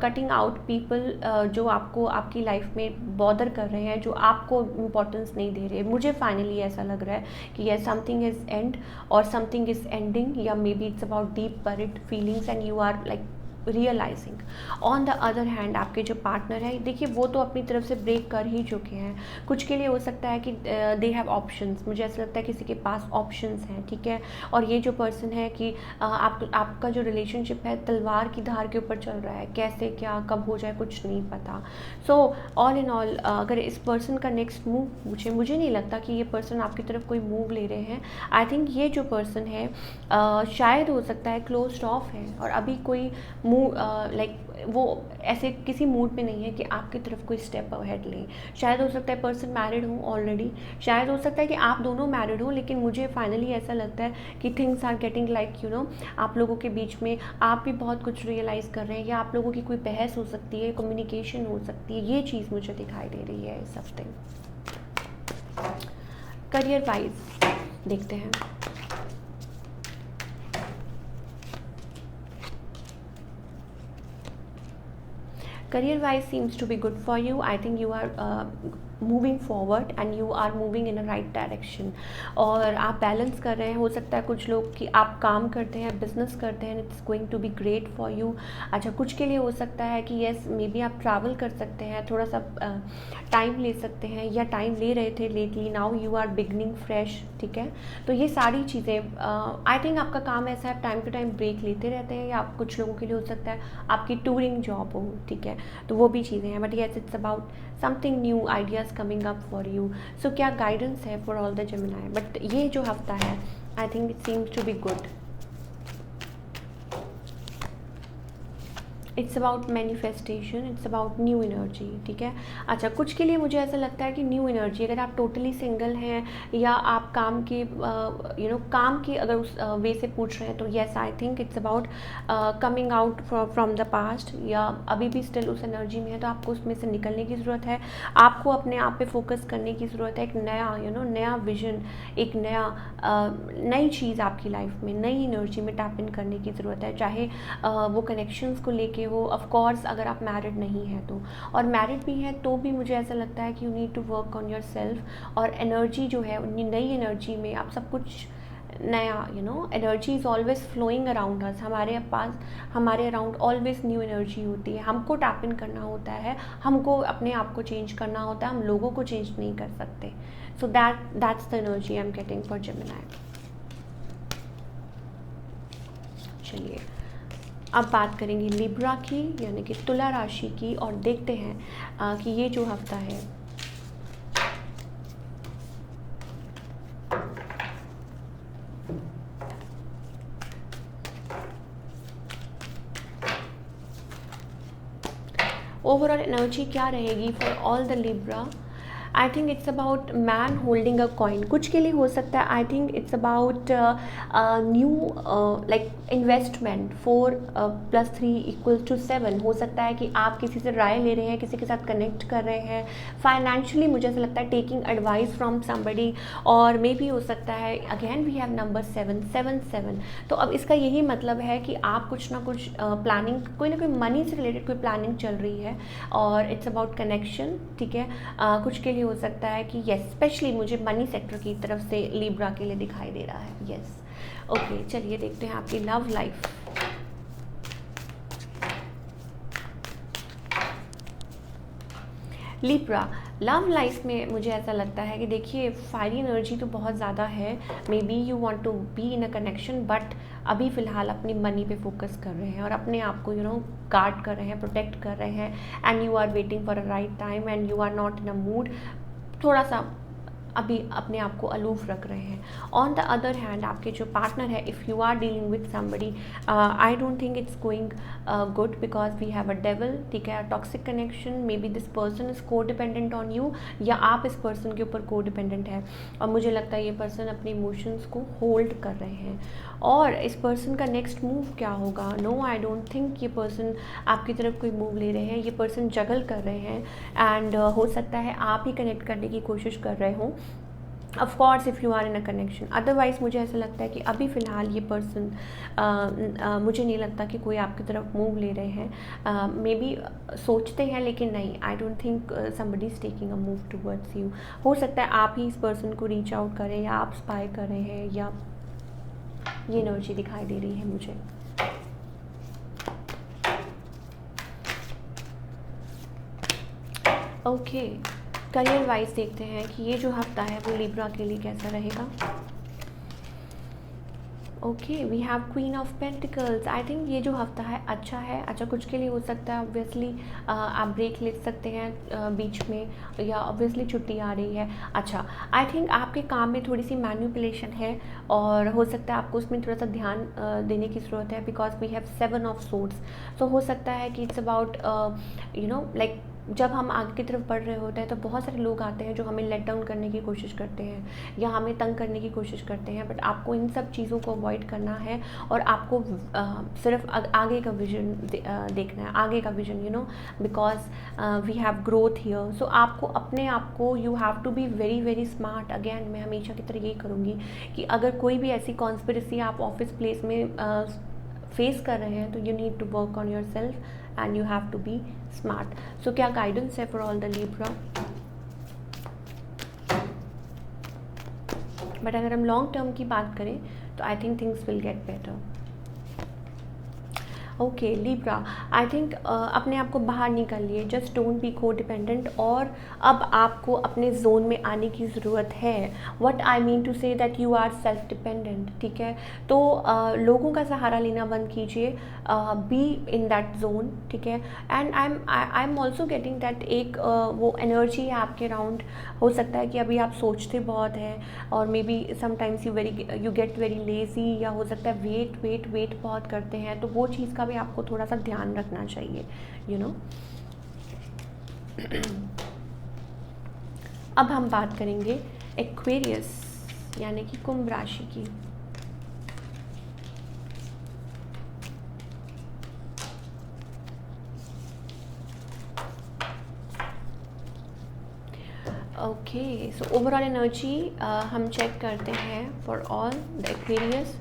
कटिंग आउट पीपल जो आपको आपकी लाइफ में बॉदर कर रहे हैं, जो आपको इम्पोर्टेंस नहीं दे रहे। मुझे फाइनली ऐसा लग रहा है कि ये समथिंग इज एंड और समथिंग इज एंडिंग, या maybe it's about deep buried feelings and you are like realizing. On the other hand आपके जो पार्टनर है, देखिए वो तो अपनी तरफ से ब्रेक कर ही चुके हैं। कुछ के लिए हो सकता है कि दे हैव ऑप्शंस, मुझे ऐसा लगता है किसी के पास ऑप्शंस हैं, ठीक है। और ये जो पर्सन है कि आपका जो रिलेशनशिप है तलवार की धार के ऊपर चल रहा है, कैसे क्या कब हो जाए कुछ नहीं पता। सो ऑल इन ऑल अगर इस पर्सन का नेक्स्ट मूव पूछे, मुझे नहीं लगता कि ये पर्सन आपकी तरफ कोई मूव ले रहे हैं। आई थिंक ये जो पर्सन है शायद हो सकता है क्लोज्ड ऑफ है और अभी कोई मूव लाइक वो ऐसे किसी मूड में नहीं है कि आपकी तरफ कोई स्टेप अहेड लें। शायद हो सकता है पर्सन मैरिड हो ऑलरेडी, शायद हो सकता है कि आप दोनों मैरिड हो, लेकिन मुझे फाइनली ऐसा लगता है कि things are getting like you know, आप लोगों के बीच में आप भी बहुत कुछ रियलाइज़ कर रहे हैं, या आप लोगों की कोई बहस हो सकती है, कम्युनिकेशन हो सकती है। ये चीज़ मुझे दिखाई दे रही है इस हफ्ते। करियर वाइज देखते हैं। Career wise seems to be good for you. I think you are moving forward and you are moving in a right direction. और आप बैलेंस कर रहे हैं। हो सकता है कुछ लोग कि आप काम करते हैं, बिजनेस करते हैं, it's going to be great for you. अच्छा, कुछ के लिए हो सकता है कि येस मे बी आप ट्रैवल कर सकते हैं, थोड़ा सा टाइम ले सकते हैं, या टाइम ले रहे थे lately, now you are beginning fresh, ठीक है। तो ये सारी चीज़ें आई थिंक आपका काम ऐसा है, आप टाइम टू टाइम ब्रेक लेते रहते हैं, या आप कुछ लोगों के लिए हो सकता है आपकी टूरिंग जॉब हो, ठीक है। तो वो भी चीज़ें हैं, but yes it's about something new ideas coming up for you. So क्या गाइडेंस है for all the Gemini, but ये जो हफ्ता है I think it seems to be good. It's about manifestation, it's about new energy, ठीक है। अच्छा, कुछ के लिए मुझे ऐसा लगता है कि न्यू एनर्जी, अगर आप टोटली सिंगल हैं या आप काम के काम की अगर उस वे से पूछ रहे हैं, तो yes I think it's about coming out from the past, या अभी भी स्टिल उस एनर्जी में है तो आपको उसमें से निकलने की ज़रूरत है। आपको अपने आप पे फोकस करने की ज़रूरत है। एक नया नया विजन, एक नई चीज़ आपकी लाइफ में, नई एनर्जी में टैप इन करने की ज़रूरत है, चाहे वो कनेक्शंस को लेके हो। ऑफ कोर्स अगर आप मैरिड नहीं हैं तो, और मैरिड भी हैं तो भी मुझे ऐसा लगता है कि you need to work on your self. और एनर्जी जो है, नई एनर्जी में आप सब कुछ नया, energy is always flowing around us, हमारे पास, हमारे अराउंड ऑलवेज न्यू एनर्जी होती है। हमको टैप इन करना होता है, हमको अपने आप को चेंज करना होता है, हम लोगों को चेंज नहीं कर सकते। So that's the energy I am getting for Gemini. चलिए अब बात करेंगे लिब्रा की, यानी कि तुला राशि की, और देखते हैं कि ये जो हफ्ता है ओवरऑल एनर्जी क्या रहेगी for all the Libra. I think it's about man holding a coin, कुछ के लिए हो सकता है। I think it's about new like investment, 4+3=7। हो सकता है कि आप किसी से राय ले रहे हैं, किसी के साथ कनेक्ट कर रहे हैं फाइनेंशियली, मुझे ऐसा लगता है टेकिंग एडवाइस फ्रॉम समबडी, और मे बी हो सकता है अगेन वी हैव नंबर 777। तो अब इसका यही मतलब है कि आप कुछ ना कुछ प्लानिंग, कोई ना कोई मनी से रिलेटेड कोई प्लानिंग चल रही है, और इट्स अबाउट कनेक्शन, ठीक है। कुछ के लिए हो सकता है कि यस, स्पेशली मुझे मनी सेक्टर की तरफ से लिब्रा के लिए दिखाई दे रहा है। यस, ओके, चलिए देखते हैं आपकी love life. Libra, love life में मुझे ऐसा लगता है कि देखिए फायरी एनर्जी तो बहुत ज़्यादा है। Maybe you want to be in a connection, but अभी फ़िलहाल अपनी मनी पे फोकस कर रहे हैं और अपने आप को गार्ड कर रहे हैं, प्रोटेक्ट कर रहे हैं, and you are waiting for a right time and you are not in a mood, थोड़ा सा अभी अपने आप को अलूफ रख रहे हैं। ऑन द अदर हैंड आपके जो पार्टनर है, if you are dealing with somebody, I don't think it's going good, because we have a devil, ठीक है, toxic connection. Maybe this person is codependent on you, या आप इस पर्सन के ऊपर को डिपेंडेंट है, और मुझे लगता है ये पर्सन अपने इमोशंस को होल्ड कर रहे हैं। और इस पर्सन का नेक्स्ट मूव क्या होगा? नो, आई डोंट थिंक ये पर्सन आपकी तरफ कोई मूव ले रहे हैं। ये पर्सन जगल कर रहे हैं, एंड हो सकता है आप ही कनेक्ट करने की कोशिश कर रहे हों, of course if you are in a connection. Otherwise मुझे ऐसा लगता है कि अभी फ़िलहाल ये पर्सन मुझे नहीं लगता कि कोई आपकी तरफ मूव ले रहे हैं। मे बी सोचते हैं, लेकिन नहीं, आई don't think somebody is taking a move towards you. हो सकता है आप ही इस पर्सन को रीच आउट करें, या आप स्पाई कर रहे हैं, या ये एनर्जी दिखाई दे रही है मुझे। ओके, करियर वाइज देखते हैं कि ये जो हफ्ता है वो लिब्रा के लिए कैसा रहेगा। Okay, we have queen of pentacles. I think ये जो हफ्ता है अच्छा है। अच्छा, कुछ के लिए हो सकता है ऑब्वियसली आप ब्रेक ले सकते हैं बीच में, या ऑब्वियसली छुट्टी आ रही है। अच्छा, आई थिंक आपके काम में थोड़ी सी मैनिपुलेशन है, और हो सकता है आपको उसमें थोड़ा सा ध्यान देने की ज़रूरत है, because we have 7 of swords. तो हो सकता है कि इट्स अबाउट लाइक जब हम आगे की तरफ बढ़ रहे होते हैं तो बहुत सारे लोग आते हैं जो हमें लेट डाउन करने की कोशिश करते हैं, या हमें तंग करने की कोशिश करते हैं, बट आपको इन सब चीज़ों को अवॉइड करना है, और आपको सिर्फ आगे का विजन देखना है, आगे का vision, because we have growth here. So आपको अपने आप को, you have to be very very smart. Again मैं हमेशा की तरह यही करूँगी कि अगर कोई भी ऐसी कॉन्स्पिरेसी आप ऑफिस प्लेस में फेस कर रहे हैं, तो you need to work on your self and you have to be smart. So क्या गाइडेंस है for all the Libra? But अगर हम लॉन्ग टर्म की बात करें तो I think things will get better. Okay Libra, I think अपने आप को बाहर निकालिए, जस्ट डोंट बी को डिपेंडेंट, और अब आपको अपने जोन में आने की ज़रूरत है। What I mean to say that you are self dependent, ठीक है। तो लोगों का सहारा लेना बंद कीजिए, बी इन दैट जोन, ठीक है। And I am also getting that एक वो एनर्जी है आपके अराउंड। हो सकता है कि अभी आप सोचते बहुत हैं, और may be sometimes you get very lazy, या हो सकता है वेट बहुत करते हैं, तो वो चीज़ का भी आपको थोड़ा सा ध्यान रखना चाहिए, अब हम बात करेंगे एक्वेरियस यानी कि कुंभ राशि की। ओके, सो ओवरऑल एनर्जी हम चेक करते हैं for all the Aquarius.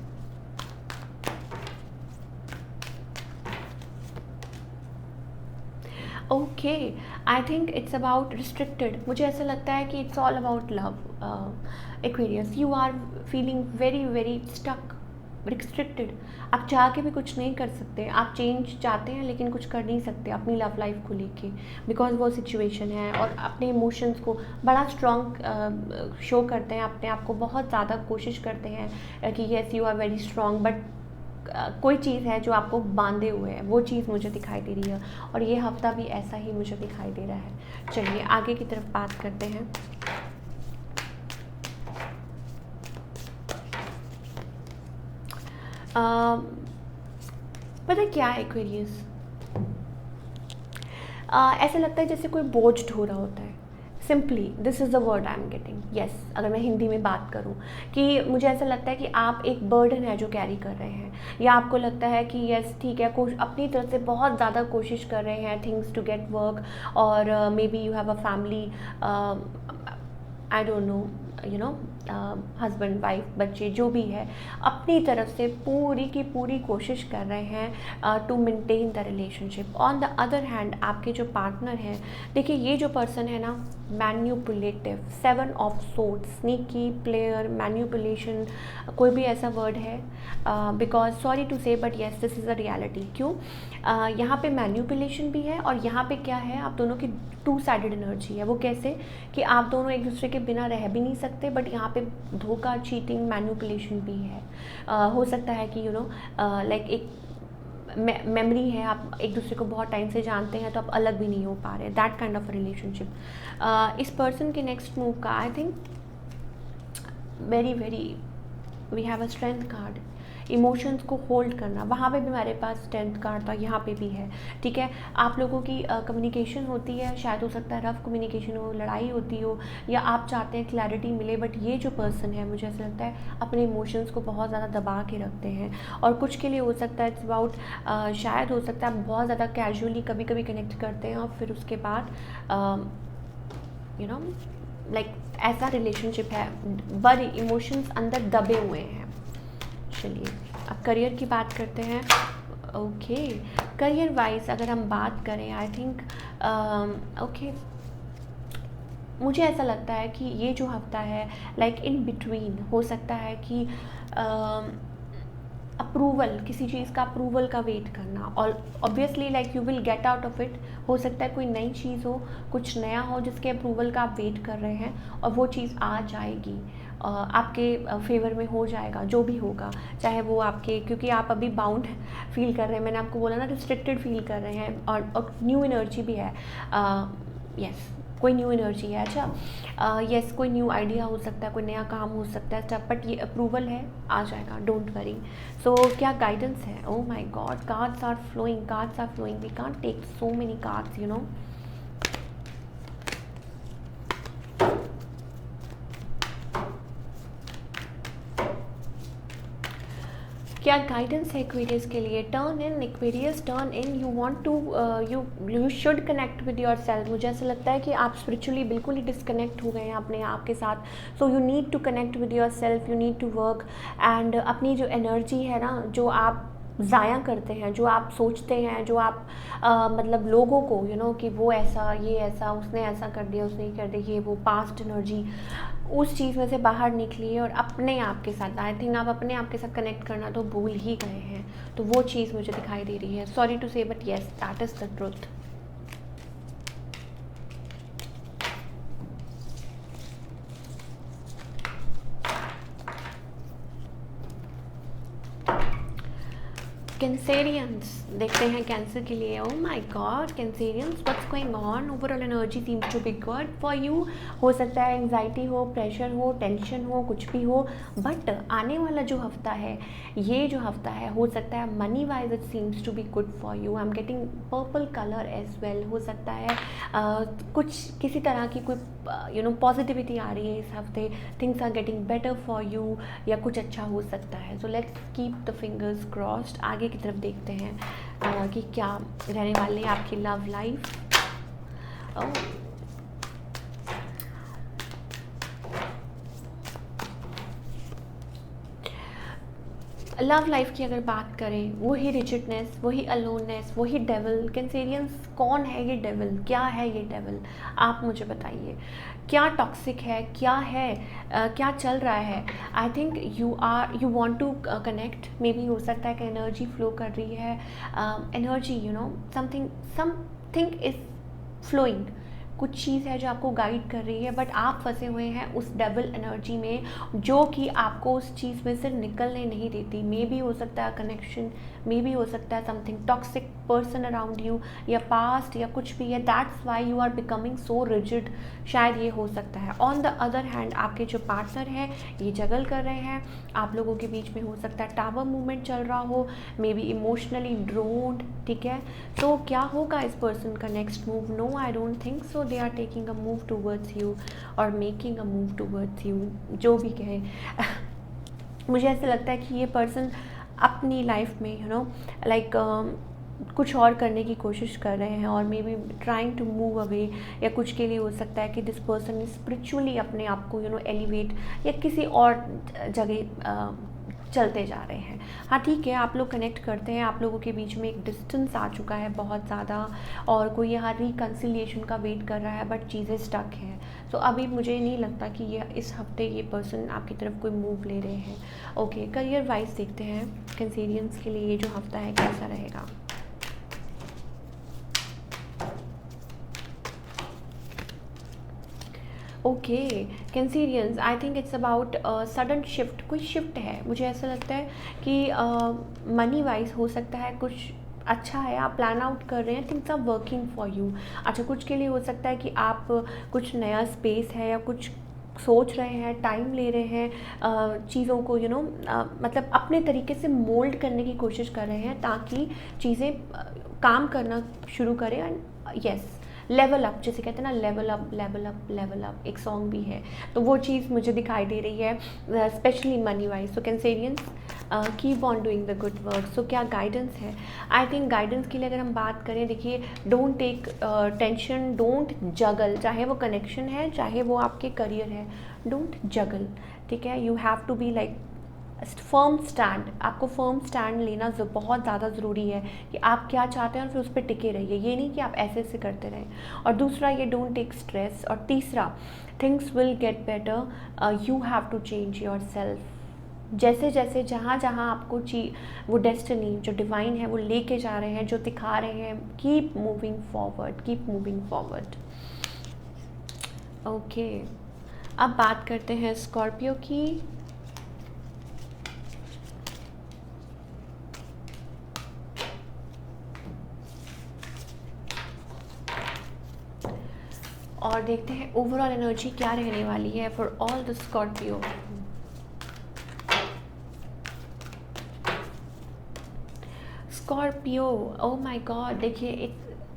Okay, I think it's about restricted. मुझे ऐसा लगता है कि it's all about love. Aquarius, you are feeling very very stuck, restricted. आप चाह के भी कुछ नहीं कर सकते, आप चेंज चाहते हैं लेकिन कुछ कर नहीं सकते अपनी लव लाइफ को लेके, बिकॉज वो सिचुएशन है, और अपने इमोशंस को बड़ा स्ट्रॉन्ग शो करते हैं, अपने आप को बहुत ज़्यादा कोशिश करते हैं कि yes you are very strong, but कोई चीज़ है जो आपको बांधे हुए है, वो चीज़ मुझे दिखाई दे रही है, और ये हफ्ता भी ऐसा ही मुझे दिखाई दे रहा है। चलिए आगे की तरफ बात करते हैं। पता है क्या है एक्वेरियस, ऐसा लगता है जैसे कोई बोझ ढो रहा होता है, simply this is the word I am getting, yes, अगर मैं हिंदी में बात करूं, कि मुझे ऐसा लगता है कि आप एक बर्डन है जो कैरी कर रहे हैं, या आपको लगता है कि यस ठीक है, अपनी तरफ से बहुत ज़्यादा कोशिश कर रहे हैं थिंग्स टू गेट वर्क, और maybe you have a family, I don't know, you know, husband wife बच्चे जो भी है, अपनी तरफ से पूरी की पूरी कोशिश कर रहे हैं to maintain the relationship. On the other hand आपके जो पार्टनर हैं, देखिए ये जो पर्सन है ना, manipulative, 7 of swords, sneaky, player, manipulation, कोई भी ऐसा वर्ड है, because sorry to say but yes this is a reality. क्यों? यहाँ पे मैन्यूपुलेशन भी है, और यहाँ पे क्या है, आप दोनों की टू साइडेड एनर्जी है। वो कैसे कि आप दोनों एक दूसरे के बिना रह भी नहीं सकते, बट यहाँ पे धोखा, चीटिंग, मैन्यूपुलेशन भी है। हो सकता है कि यू नो लाइक एक मेमोरी है, आप एक दूसरे को बहुत टाइम से जानते हैं तो आप अलग भी नहीं हो पा रहे, दैट काइंड ऑफ रिलेशनशिप। इस पर्सन के नेक्स्ट मूव का I think very very, we have a strength card, emotions को होल्ड करना, वहाँ पे भी हमारे पास स्ट्रेंथ कार्ड था, यहाँ पे भी है, ठीक है। आप लोगों की कम्युनिकेशन होती है, शायद हो सकता है रफ कम्युनिकेशन हो, लड़ाई होती हो, या आप चाहते हैं क्लैरिटी मिले, बट ये जो पर्सन है मुझे ऐसा लगता है अपने इमोशंस को बहुत ज़्यादा दबा के रखते हैं, और कुछ के लिए हो सकता है इट्स अबाउट, शायद हो सकता है आप बहुत ज़्यादा कैजुअली कभी कभी कनेक्ट करते हैं, और फिर उसके बाद यू नो लाइक ऐसा रिलेशनशिप है, बड़े इमोशंस अंदर दबे हुए हैं। चलिए अब करियर की बात करते हैं। ओके, करियर वाइज अगर हम बात करें, आई थिंक ओके, मुझे ऐसा लगता है कि ये जो हफ्ता है लाइक इन बिटवीन, हो सकता है कि अप्रूवल, किसी चीज़ का अप्रूवल का वेट करना, और obviously like you will get out of it. हो सकता है कोई नई चीज़ हो, कुछ नया हो जिसके अप्रूवल का आप वेट कर रहे हैं, और वो चीज़ आ जाएगी, आपके फेवर में हो जाएगा, जो भी होगा, चाहे वो आपके, क्योंकि आप अभी बाउंड फील कर रहे हैं, मैंने आपको बोला ना, रिस्ट्रिक्टेड फील कर रहे हैं, और न्यू एनर्जी भी है, यस कोई न्यू एनर्जी है, अच्छा यस कोई न्यू आइडिया हो सकता है, कोई नया काम हो सकता है, अच्छा, बट ये अप्रूवल है, आ जाएगा, डोंट वरी। सो क्या गाइडेंस है? Oh my god, cards are flowing, cards are flowing, we can't take so many cards, you know. क्या गाइडेंस है एक्वेरियस के लिए? Turn in Aquarius, turn in, you want to, you should connect with yourself. मुझे ऐसा लगता है कि आप स्पिरिचुअली बिल्कुल ही डिसकनेक्ट हो गए हैं अपने आप के साथ, so you need to connect with yourself, you need to work, and अपनी जो एनर्जी है ना, जो आप ज़ाया करते हैं, जो आप सोचते हैं, जो आप मतलब लोगों को यू नो कि वो ऐसा, ये ऐसा, उसने ऐसा कर दिया, उसने ये कर दिया, ये वो पास्ट एनर्जी, उस चीज़ में से बाहर निकलिए और अपने आप के साथ, आई थिंक आप अपने आप के साथ कनेक्ट करना तो भूल ही गए हैं, तो वो चीज़ मुझे दिखाई दे रही है। Sorry to say but yes that is the truth. Cancerians, देखते हैं कैंसर के लिए। Oh my god, Cancerians, what's going on? Overall energy seems to be good for you. हो सकता है एंजाइटी हो, प्रेशर हो, टेंशन हो, कुछ भी हो, बट आने वाला जो हफ्ता है, ये जो हफ्ता है, हो सकता है money wise it seems to be good for you. I am getting purple colour as well. हो सकता है कुछ किसी तरह की कोई यू नो पॉजिटिविटी आ रही है इस हफ्ते, things are getting better for you, या कुछ अच्छा हो सकता है। So let's keep the fingers crossed. आगे की तरफ देखते हैं कि क्या रहने वाली है आपकी लव लाइफ। लव लाइफ की अगर बात करें, वही रिजिडनेस, वही अलोननेस, वही डेविल। कैंसेरियंस, कौन है ये डेविल? क्या है ये डेविल? आप मुझे बताइए, क्या टॉक्सिक है, क्या है, क्या चल रहा है? I think you want to connect, maybe हो सकता है कि एनर्जी फ्लो कर रही है, energy you know something is flowing, कुछ चीज़ है जो आपको गाइड कर रही है, बट आप फंसे हुए हैं उस डेविल एनर्जी में, जो कि आपको उस चीज़ में से निकलने नहीं देती। मे भी हो सकता है कनेक्शन मे बी हो सकता है something toxic person around you, या पास्ट या कुछ भी है, that's why you are becoming so rigid, शायद ये हो सकता है। ऑन द अदर हैंड आपके जो पार्टनर है ये जगल कर रहे हैं, आप लोगों के बीच में हो सकता है टावर मूवमेंट चल रहा हो, मे बी इमोशनली ड्रोन्ड, ठीक है। तो क्या होगा इस पर्सन का next move? No, I don't think so they are taking a move towards you और making a move towards you, जो भी कहें। मुझे ऐसा लगता है कि ये पर्सन अपनी लाइफ में लाइक कुछ और करने की कोशिश कर रहे हैं, और maybe trying to move away, या कुछ के लिए हो सकता है कि दिस पर्सन स्पिरिचुअली अपने आप को एलिवेट या किसी और जगह चलते जा रहे हैं। हाँ ठीक है, आप लोग कनेक्ट करते हैं, आप लोगों के बीच में एक डिस्टेंस आ चुका है बहुत ज़्यादा, और कोई यहाँ रिकन्सिलिएशन का वेट कर रहा है, बट चीज़ें स्टक हैं। तो अभी मुझे नहीं लगता कि ये इस हफ्ते ये पर्सन आपकी तरफ कोई मूव ले रहे हैं। ओके, करियर वाइज देखते हैं कैंसेरियंस के लिए ये जो हफ्ता है कैसा रहेगा। Okay Cancerians, I think it's about sudden shift, कोई शिफ्ट है। मुझे ऐसा लगता है कि मनी वाइज हो सकता है कुछ अच्छा है, आप प्लान आउट कर रहे हैं, things are working for you. अच्छा, कुछ के लिए हो सकता है कि आप कुछ नया स्पेस है या कुछ सोच रहे हैं, टाइम ले रहे हैं, चीज़ों को मतलब अपने तरीके से मोल्ड करने की कोशिश कर रहे हैं ताकि चीज़ें काम करना शुरू करें। एंड यस, लेवल अप, जैसे कहते हैं ना, level up level up level up, एक सॉन्ग भी है, तो वो चीज़ मुझे दिखाई दे रही है स्पेशली मनी वाइज। तो Cancerians keep on doing the good work. So क्या गाइडेंस है? आई थिंक गाइडेंस के लिए अगर हम बात करें, देखिए, डोंट टेक टेंशन, डोंट जगल, चाहे वो कनेक्शन है चाहे वो आपके करियर है, डोंट जगल, ठीक है। You have to be like firm stand, आपको फर्म स्टैंड लेना बहुत ज़्यादा ज़रूरी है कि आप क्या चाहते हैं और फिर उस पर टिके रहिए, ये नहीं कि आप ऐसे ऐसे करते रहें। और दूसरा, ये डोंट टेक स्ट्रेस। और तीसरा, things will get better, you have to change yourself. जैसे जैसे जहाँ जहाँ आपको वो डेस्टिनी जो डिवाइन है वो लेके जा रहे हैं, जो दिखा रहे हैं, keep moving forward, keep moving forward. Okay, अब बात करते हैं स्कॉर्पियो की। और देखते हैं ओवरऑल एनर्जी क्या रहने वाली है for all the Scorpio. Scorpio, oh my God, देखिए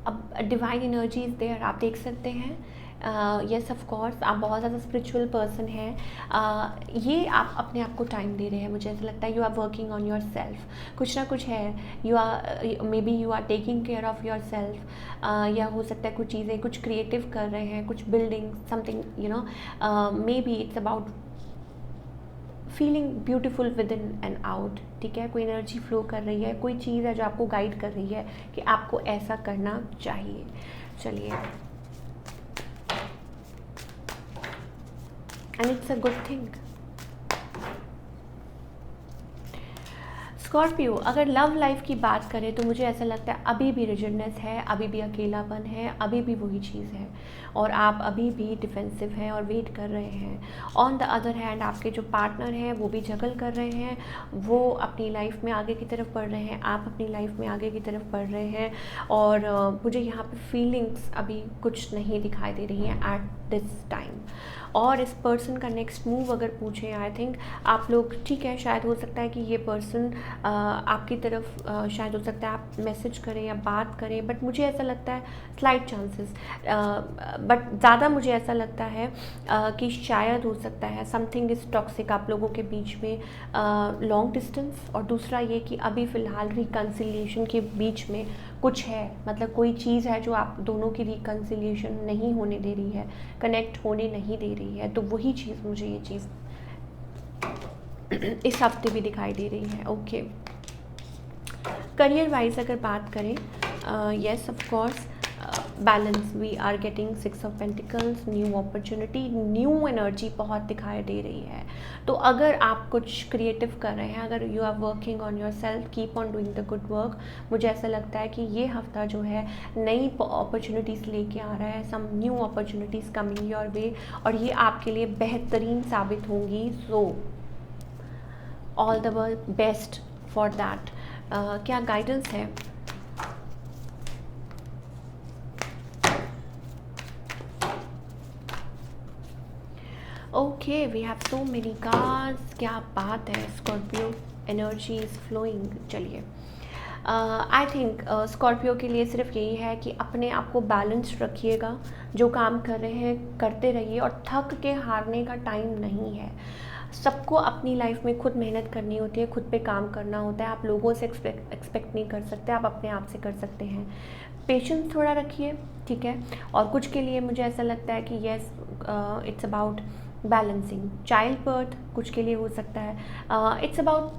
अब डिवाइन एनर्जी इज़ देयर, आप देख सकते हैं। यस ऑफ कोर्स, आप बहुत ज़्यादा स्पिरिचुअल पर्सन हैं। ये आप अपने आप को टाइम दे रहे हैं, मुझे ऐसा लगता है। You are working on your self, कुछ ना कुछ है। You are maybe you are taking care of yourself, या हो सकता है कुछ चीज़ें कुछ क्रिएटिव कर रहे हैं, कुछ building something, may be it's about feeling beautiful with in and out, ठीक है। कोई एनर्जी फ्लो कर रही है, कोई चीज़ है जो आपको गाइड कर रही है कि आपको ऐसा करना चाहिए। चलिए, and it's a good thing. Scorpio, अगर लव लाइफ की बात करें तो मुझे ऐसा लगता है अभी भी रिजिडनेस है, अभी भी अकेलापन है, अभी भी वही चीज़ है, और आप अभी भी डिफेंसिव हैं और वेट कर रहे हैं। ऑन द अदर हैंड आपके जो पार्टनर हैं वो भी जगल कर रहे हैं, वो अपनी लाइफ में आगे की तरफ बढ़ रहे हैं, आप अपनी लाइफ में आगे की तरफ बढ़ रहे हैं। और मुझे यहाँ पे फीलिंग्स अभी कुछ नहीं दिखाई दे रही हैं एट दिस टाइम। और इस पर्सन का नेक्स्ट मूव अगर पूछें, आई थिंक आप लोग, ठीक है, शायद हो सकता है कि ये पर्सन आपकी तरफ शायद हो सकता है आप मैसेज करें या बात करें, बट मुझे ऐसा लगता है स्लाइट चांसेस, बट ज़्यादा मुझे ऐसा लगता है कि शायद हो सकता है समथिंग इज़ टॉक्सिक आप लोगों के बीच में, लॉन्ग डिस्टेंस। और दूसरा ये कि अभी फ़िलहाल रिकन्सिलिएशन के बीच में कुछ है, मतलब कोई चीज़ है जो आप दोनों की रिकन्सिलिएशन नहीं होने दे रही है, कनेक्ट होने नहीं दे रही है। तो वही चीज़, मुझे ये चीज़ इस हफ्ते भी दिखाई दे रही है। ओके, करियर वाइज अगर बात करें, yes of course, balance, we are getting 6 of pentacles, new opportunity, new energy बहुत दिखाई दे रही है। तो अगर आप कुछ क्रिएटिव कर रहे हैं, अगर you are working on your self, keep on doing the good work. मुझे ऐसा लगता है कि ये हफ्ता जो है नई अपॉर्चुनिटीज़ लेके आ रहा है, some new opportunities coming your way, और ये आपके लिए बेहतरीन साबित होंगी। So all the best for that. क्या गाइडेंस है? Okay, we have so many cards. क्या बात है, स्कॉर्पियो एनर्जी इज फ्लोइंग। चलिए, आई थिंक स्कॉर्पियो के लिए सिर्फ यही है कि अपने आप को बैलेंस रखिएगा, जो काम कर रहे हैं करते रहिए, और थक के हारने का टाइम नहीं है। सबको अपनी लाइफ में खुद मेहनत करनी होती है, खुद पे काम करना होता है। आप लोगों से एक्सपेक्ट नहीं कर सकते, आप अपने आप से कर सकते हैं। पेशेंस थोड़ा रखिए, ठीक है। और कुछ के लिए मुझे ऐसा लगता है कि yes, it's about balancing child birth, कुछ के लिए हो सकता है इट्स अबाउट,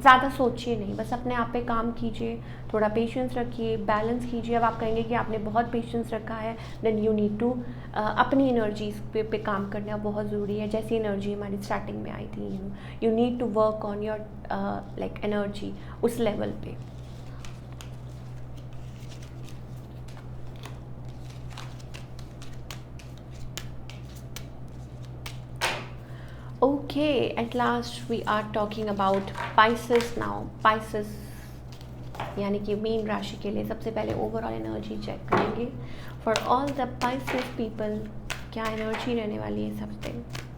ज़्यादा सोचिए नहीं, बस अपने आप पे काम कीजिए, थोड़ा पेशेंस रखिए, बैलेंस कीजिए। अब आप कहेंगे कि आपने बहुत पेशेंस रखा है, देन यू नीड टू अपनी एनर्जीज पे काम करना बहुत ज़रूरी है। जैसी एनर्जी हमारी स्टार्टिंग में आई थी, you need to work on your like energy उस लेवल पे। Okay, at last we are talking about Pisces now. Pisces यानी कि मीन राशि के लिए सबसे पहले ओवरऑल एनर्जी चेक करेंगे for all the Pisces people. क्या एनर्जी रहने वाली है सबसे?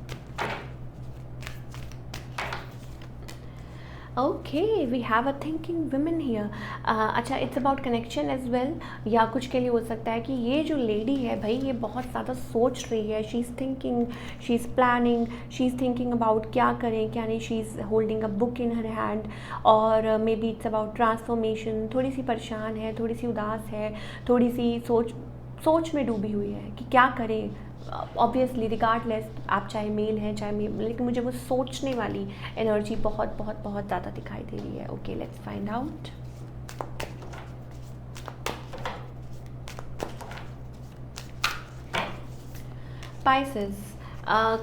Okay, we have a thinking women here. अच्छा, it's about connection as well, या कुछ के लिए हो सकता है कि ये जो लेडी है भाई, ये बहुत ज़्यादा सोच रही है। She is thinking, she is planning, she is thinking about क्या करें क्या नहीं। She is holding a book in her hand, और maybe it's about transformation. थोड़ी सी परेशान है, थोड़ी सी उदास है, थोड़ी सी सोच में डूबी हुई है कि क्या करें। ऑब्वियसली रिगार्डलेस आप चाहे मेल हैं चाहे मेल, लेकिन मुझे वो सोचने वाली एनर्जी बहुत बहुत बहुत ज़्यादा दिखाई दे रही है। Okay, let's find out. Pisces,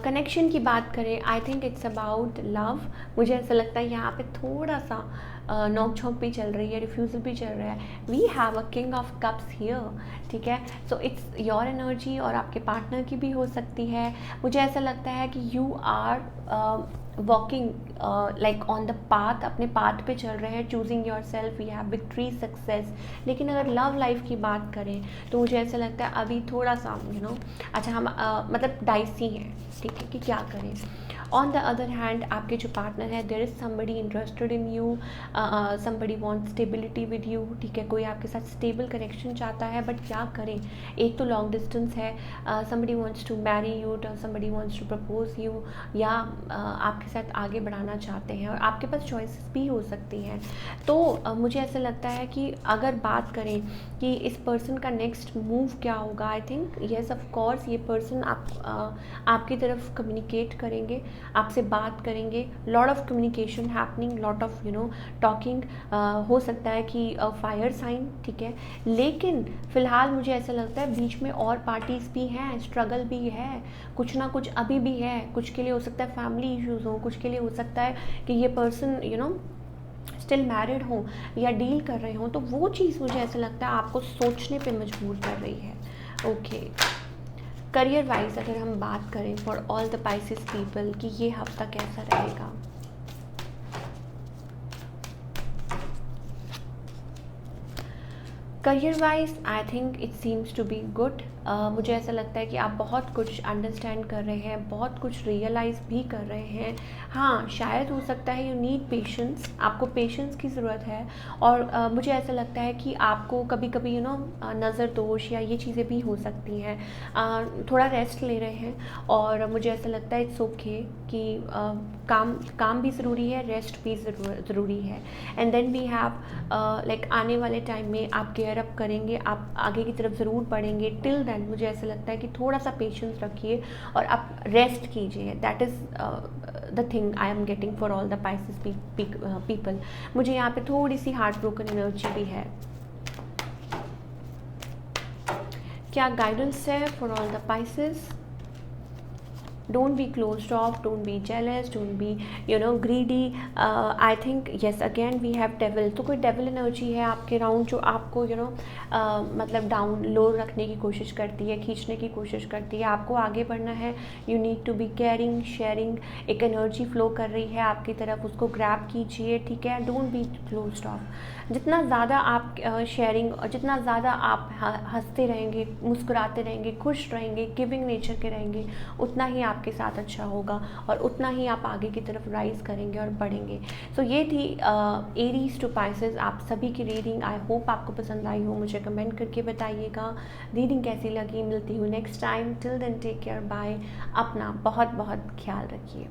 connection की बात करें, आई थिंक इट्स अबाउट लव। मुझे ऐसा लगता है यहाँ पे थोड़ा सा नोक झोंक भी चल रही है, रिफ्यूज़ल भी चल रहा है। We have a king of cups here, ठीक है। सो इट्स योर एनर्जी, और आपके पार्टनर की भी हो सकती है। मुझे ऐसा लगता है कि you are walking like on the path, अपने पाथ पे चल रहे हैं, choosing yourself, you have victory, success. लेकिन अगर लव लाइफ की बात करें तो मुझे ऐसा लगता है अभी थोड़ा सा अच्छा हम मतलब डाइसी हैं, ठीक है, कि क्या करें। ऑन द अदर हैंड आपके जो पार्टनर है, there is somebody interested in you, somebody want stability with you, ठीक है। कोई आपके साथ स्टेबल कनेक्शन चाहता है, बट क्या करें। एक तो लॉन्ग डिस्टेंस है, somebody wants to marry you, somebody wants to propose you, या आपके साथ आगे बढ़ाना चाहते हैं, और आपके पास चॉइसेस भी हो सकती हैं। तो मुझे ऐसा लगता है कि अगर बात करें कि इस पर्सन का नेक्स्ट मूव क्या होगा, आई थिंक येस ऑफ कोर्स ये पर्सन आपकी तरफ कम्युनिकेट करेंगे, आपसे बात करेंगे। Lot of communication happening, lot of talking. हो सकता है कि फायर साइन, ठीक है। लेकिन फ़िलहाल मुझे ऐसा लगता है बीच में और पार्टीज़ भी हैं, स्ट्रगल भी है, कुछ ना कुछ अभी भी है। कुछ के लिए हो सकता है फैमिली इश्यूज़ हो, कुछ के लिए हो सकता है कि ये पर्सन स्टिल मैरिड हो या डील कर रहे हो। तो वो चीज़ मुझे ऐसा लगता है आपको सोचने पे मजबूर कर रही है। ओके, करियर वाइज अगर हम बात करें for all the Pisces people कि ये हफ्ता कैसा रहेगा। Career wise I think it seems to be good. मुझे ऐसा लगता है कि आप बहुत कुछ अंडरस्टैंड कर रहे हैं, बहुत कुछ रियलाइज़ भी कर रहे हैं। हाँ, शायद हो सकता है यू नीड पेशेंस, आपको पेशेंस की ज़रूरत है। और मुझे ऐसा लगता है कि आपको कभी कभी नज़र दोष या ये चीज़ें भी हो सकती हैं। थोड़ा रेस्ट ले रहे हैं, और मुझे ऐसा लगता है इट्स ओके कि काम भी ज़रूरी है, रेस्ट भी ज़रूरी है। And then we have like आने वाले टाइम में आप केयर अप करेंगे, आप आगे की तरफ ज़रूर बढ़ेंगे। टिल देन मुझे ऐसा लगता है कि थोड़ा सा पेशेंस रखिए और आप रेस्ट कीजिए। That is the thing I am getting for all the Pisces people. मुझे यहाँ पे थोड़ी सी हार्ट ब्रोकन एनर्जी भी है। क्या गाइडेंस है for all the Pisces? Don't be closed off, don't be jealous, don't be greedy. I think yes again we have devil, तो कोई डेविल एनर्जी है आपके राउंड जो आपको मतलब डाउन लो रखने की कोशिश करती है, खींचने की कोशिश करती है। आपको आगे बढ़ना है, you need to be caring, sharing. एक एनर्जी फ्लो कर रही है आपकी तरफ, उसको ग्रैब कीजिए, ठीक है। Don't be closed of. जितना ज़्यादा आप शेयरिंग और जितना ज़्यादा आप हंसते रहेंगे, मुस्कुराते रहेंगे, खुश रहेंगे, गिविंग नेचर के रहेंगे, उतना ही आपके साथ अच्छा होगा और उतना ही आप आगे की तरफ राइज करेंगे और बढ़ेंगे। सो ये थी एरीज टू पाइसेस आप सभी की रीडिंग। आई होप आपको पसंद आई हो, मुझे कमेंट करके बताइएगा रीडिंग कैसी लगी। मिलती हूँ next time, till then take care, bye. अपना बहुत बहुत ख्याल रखिए।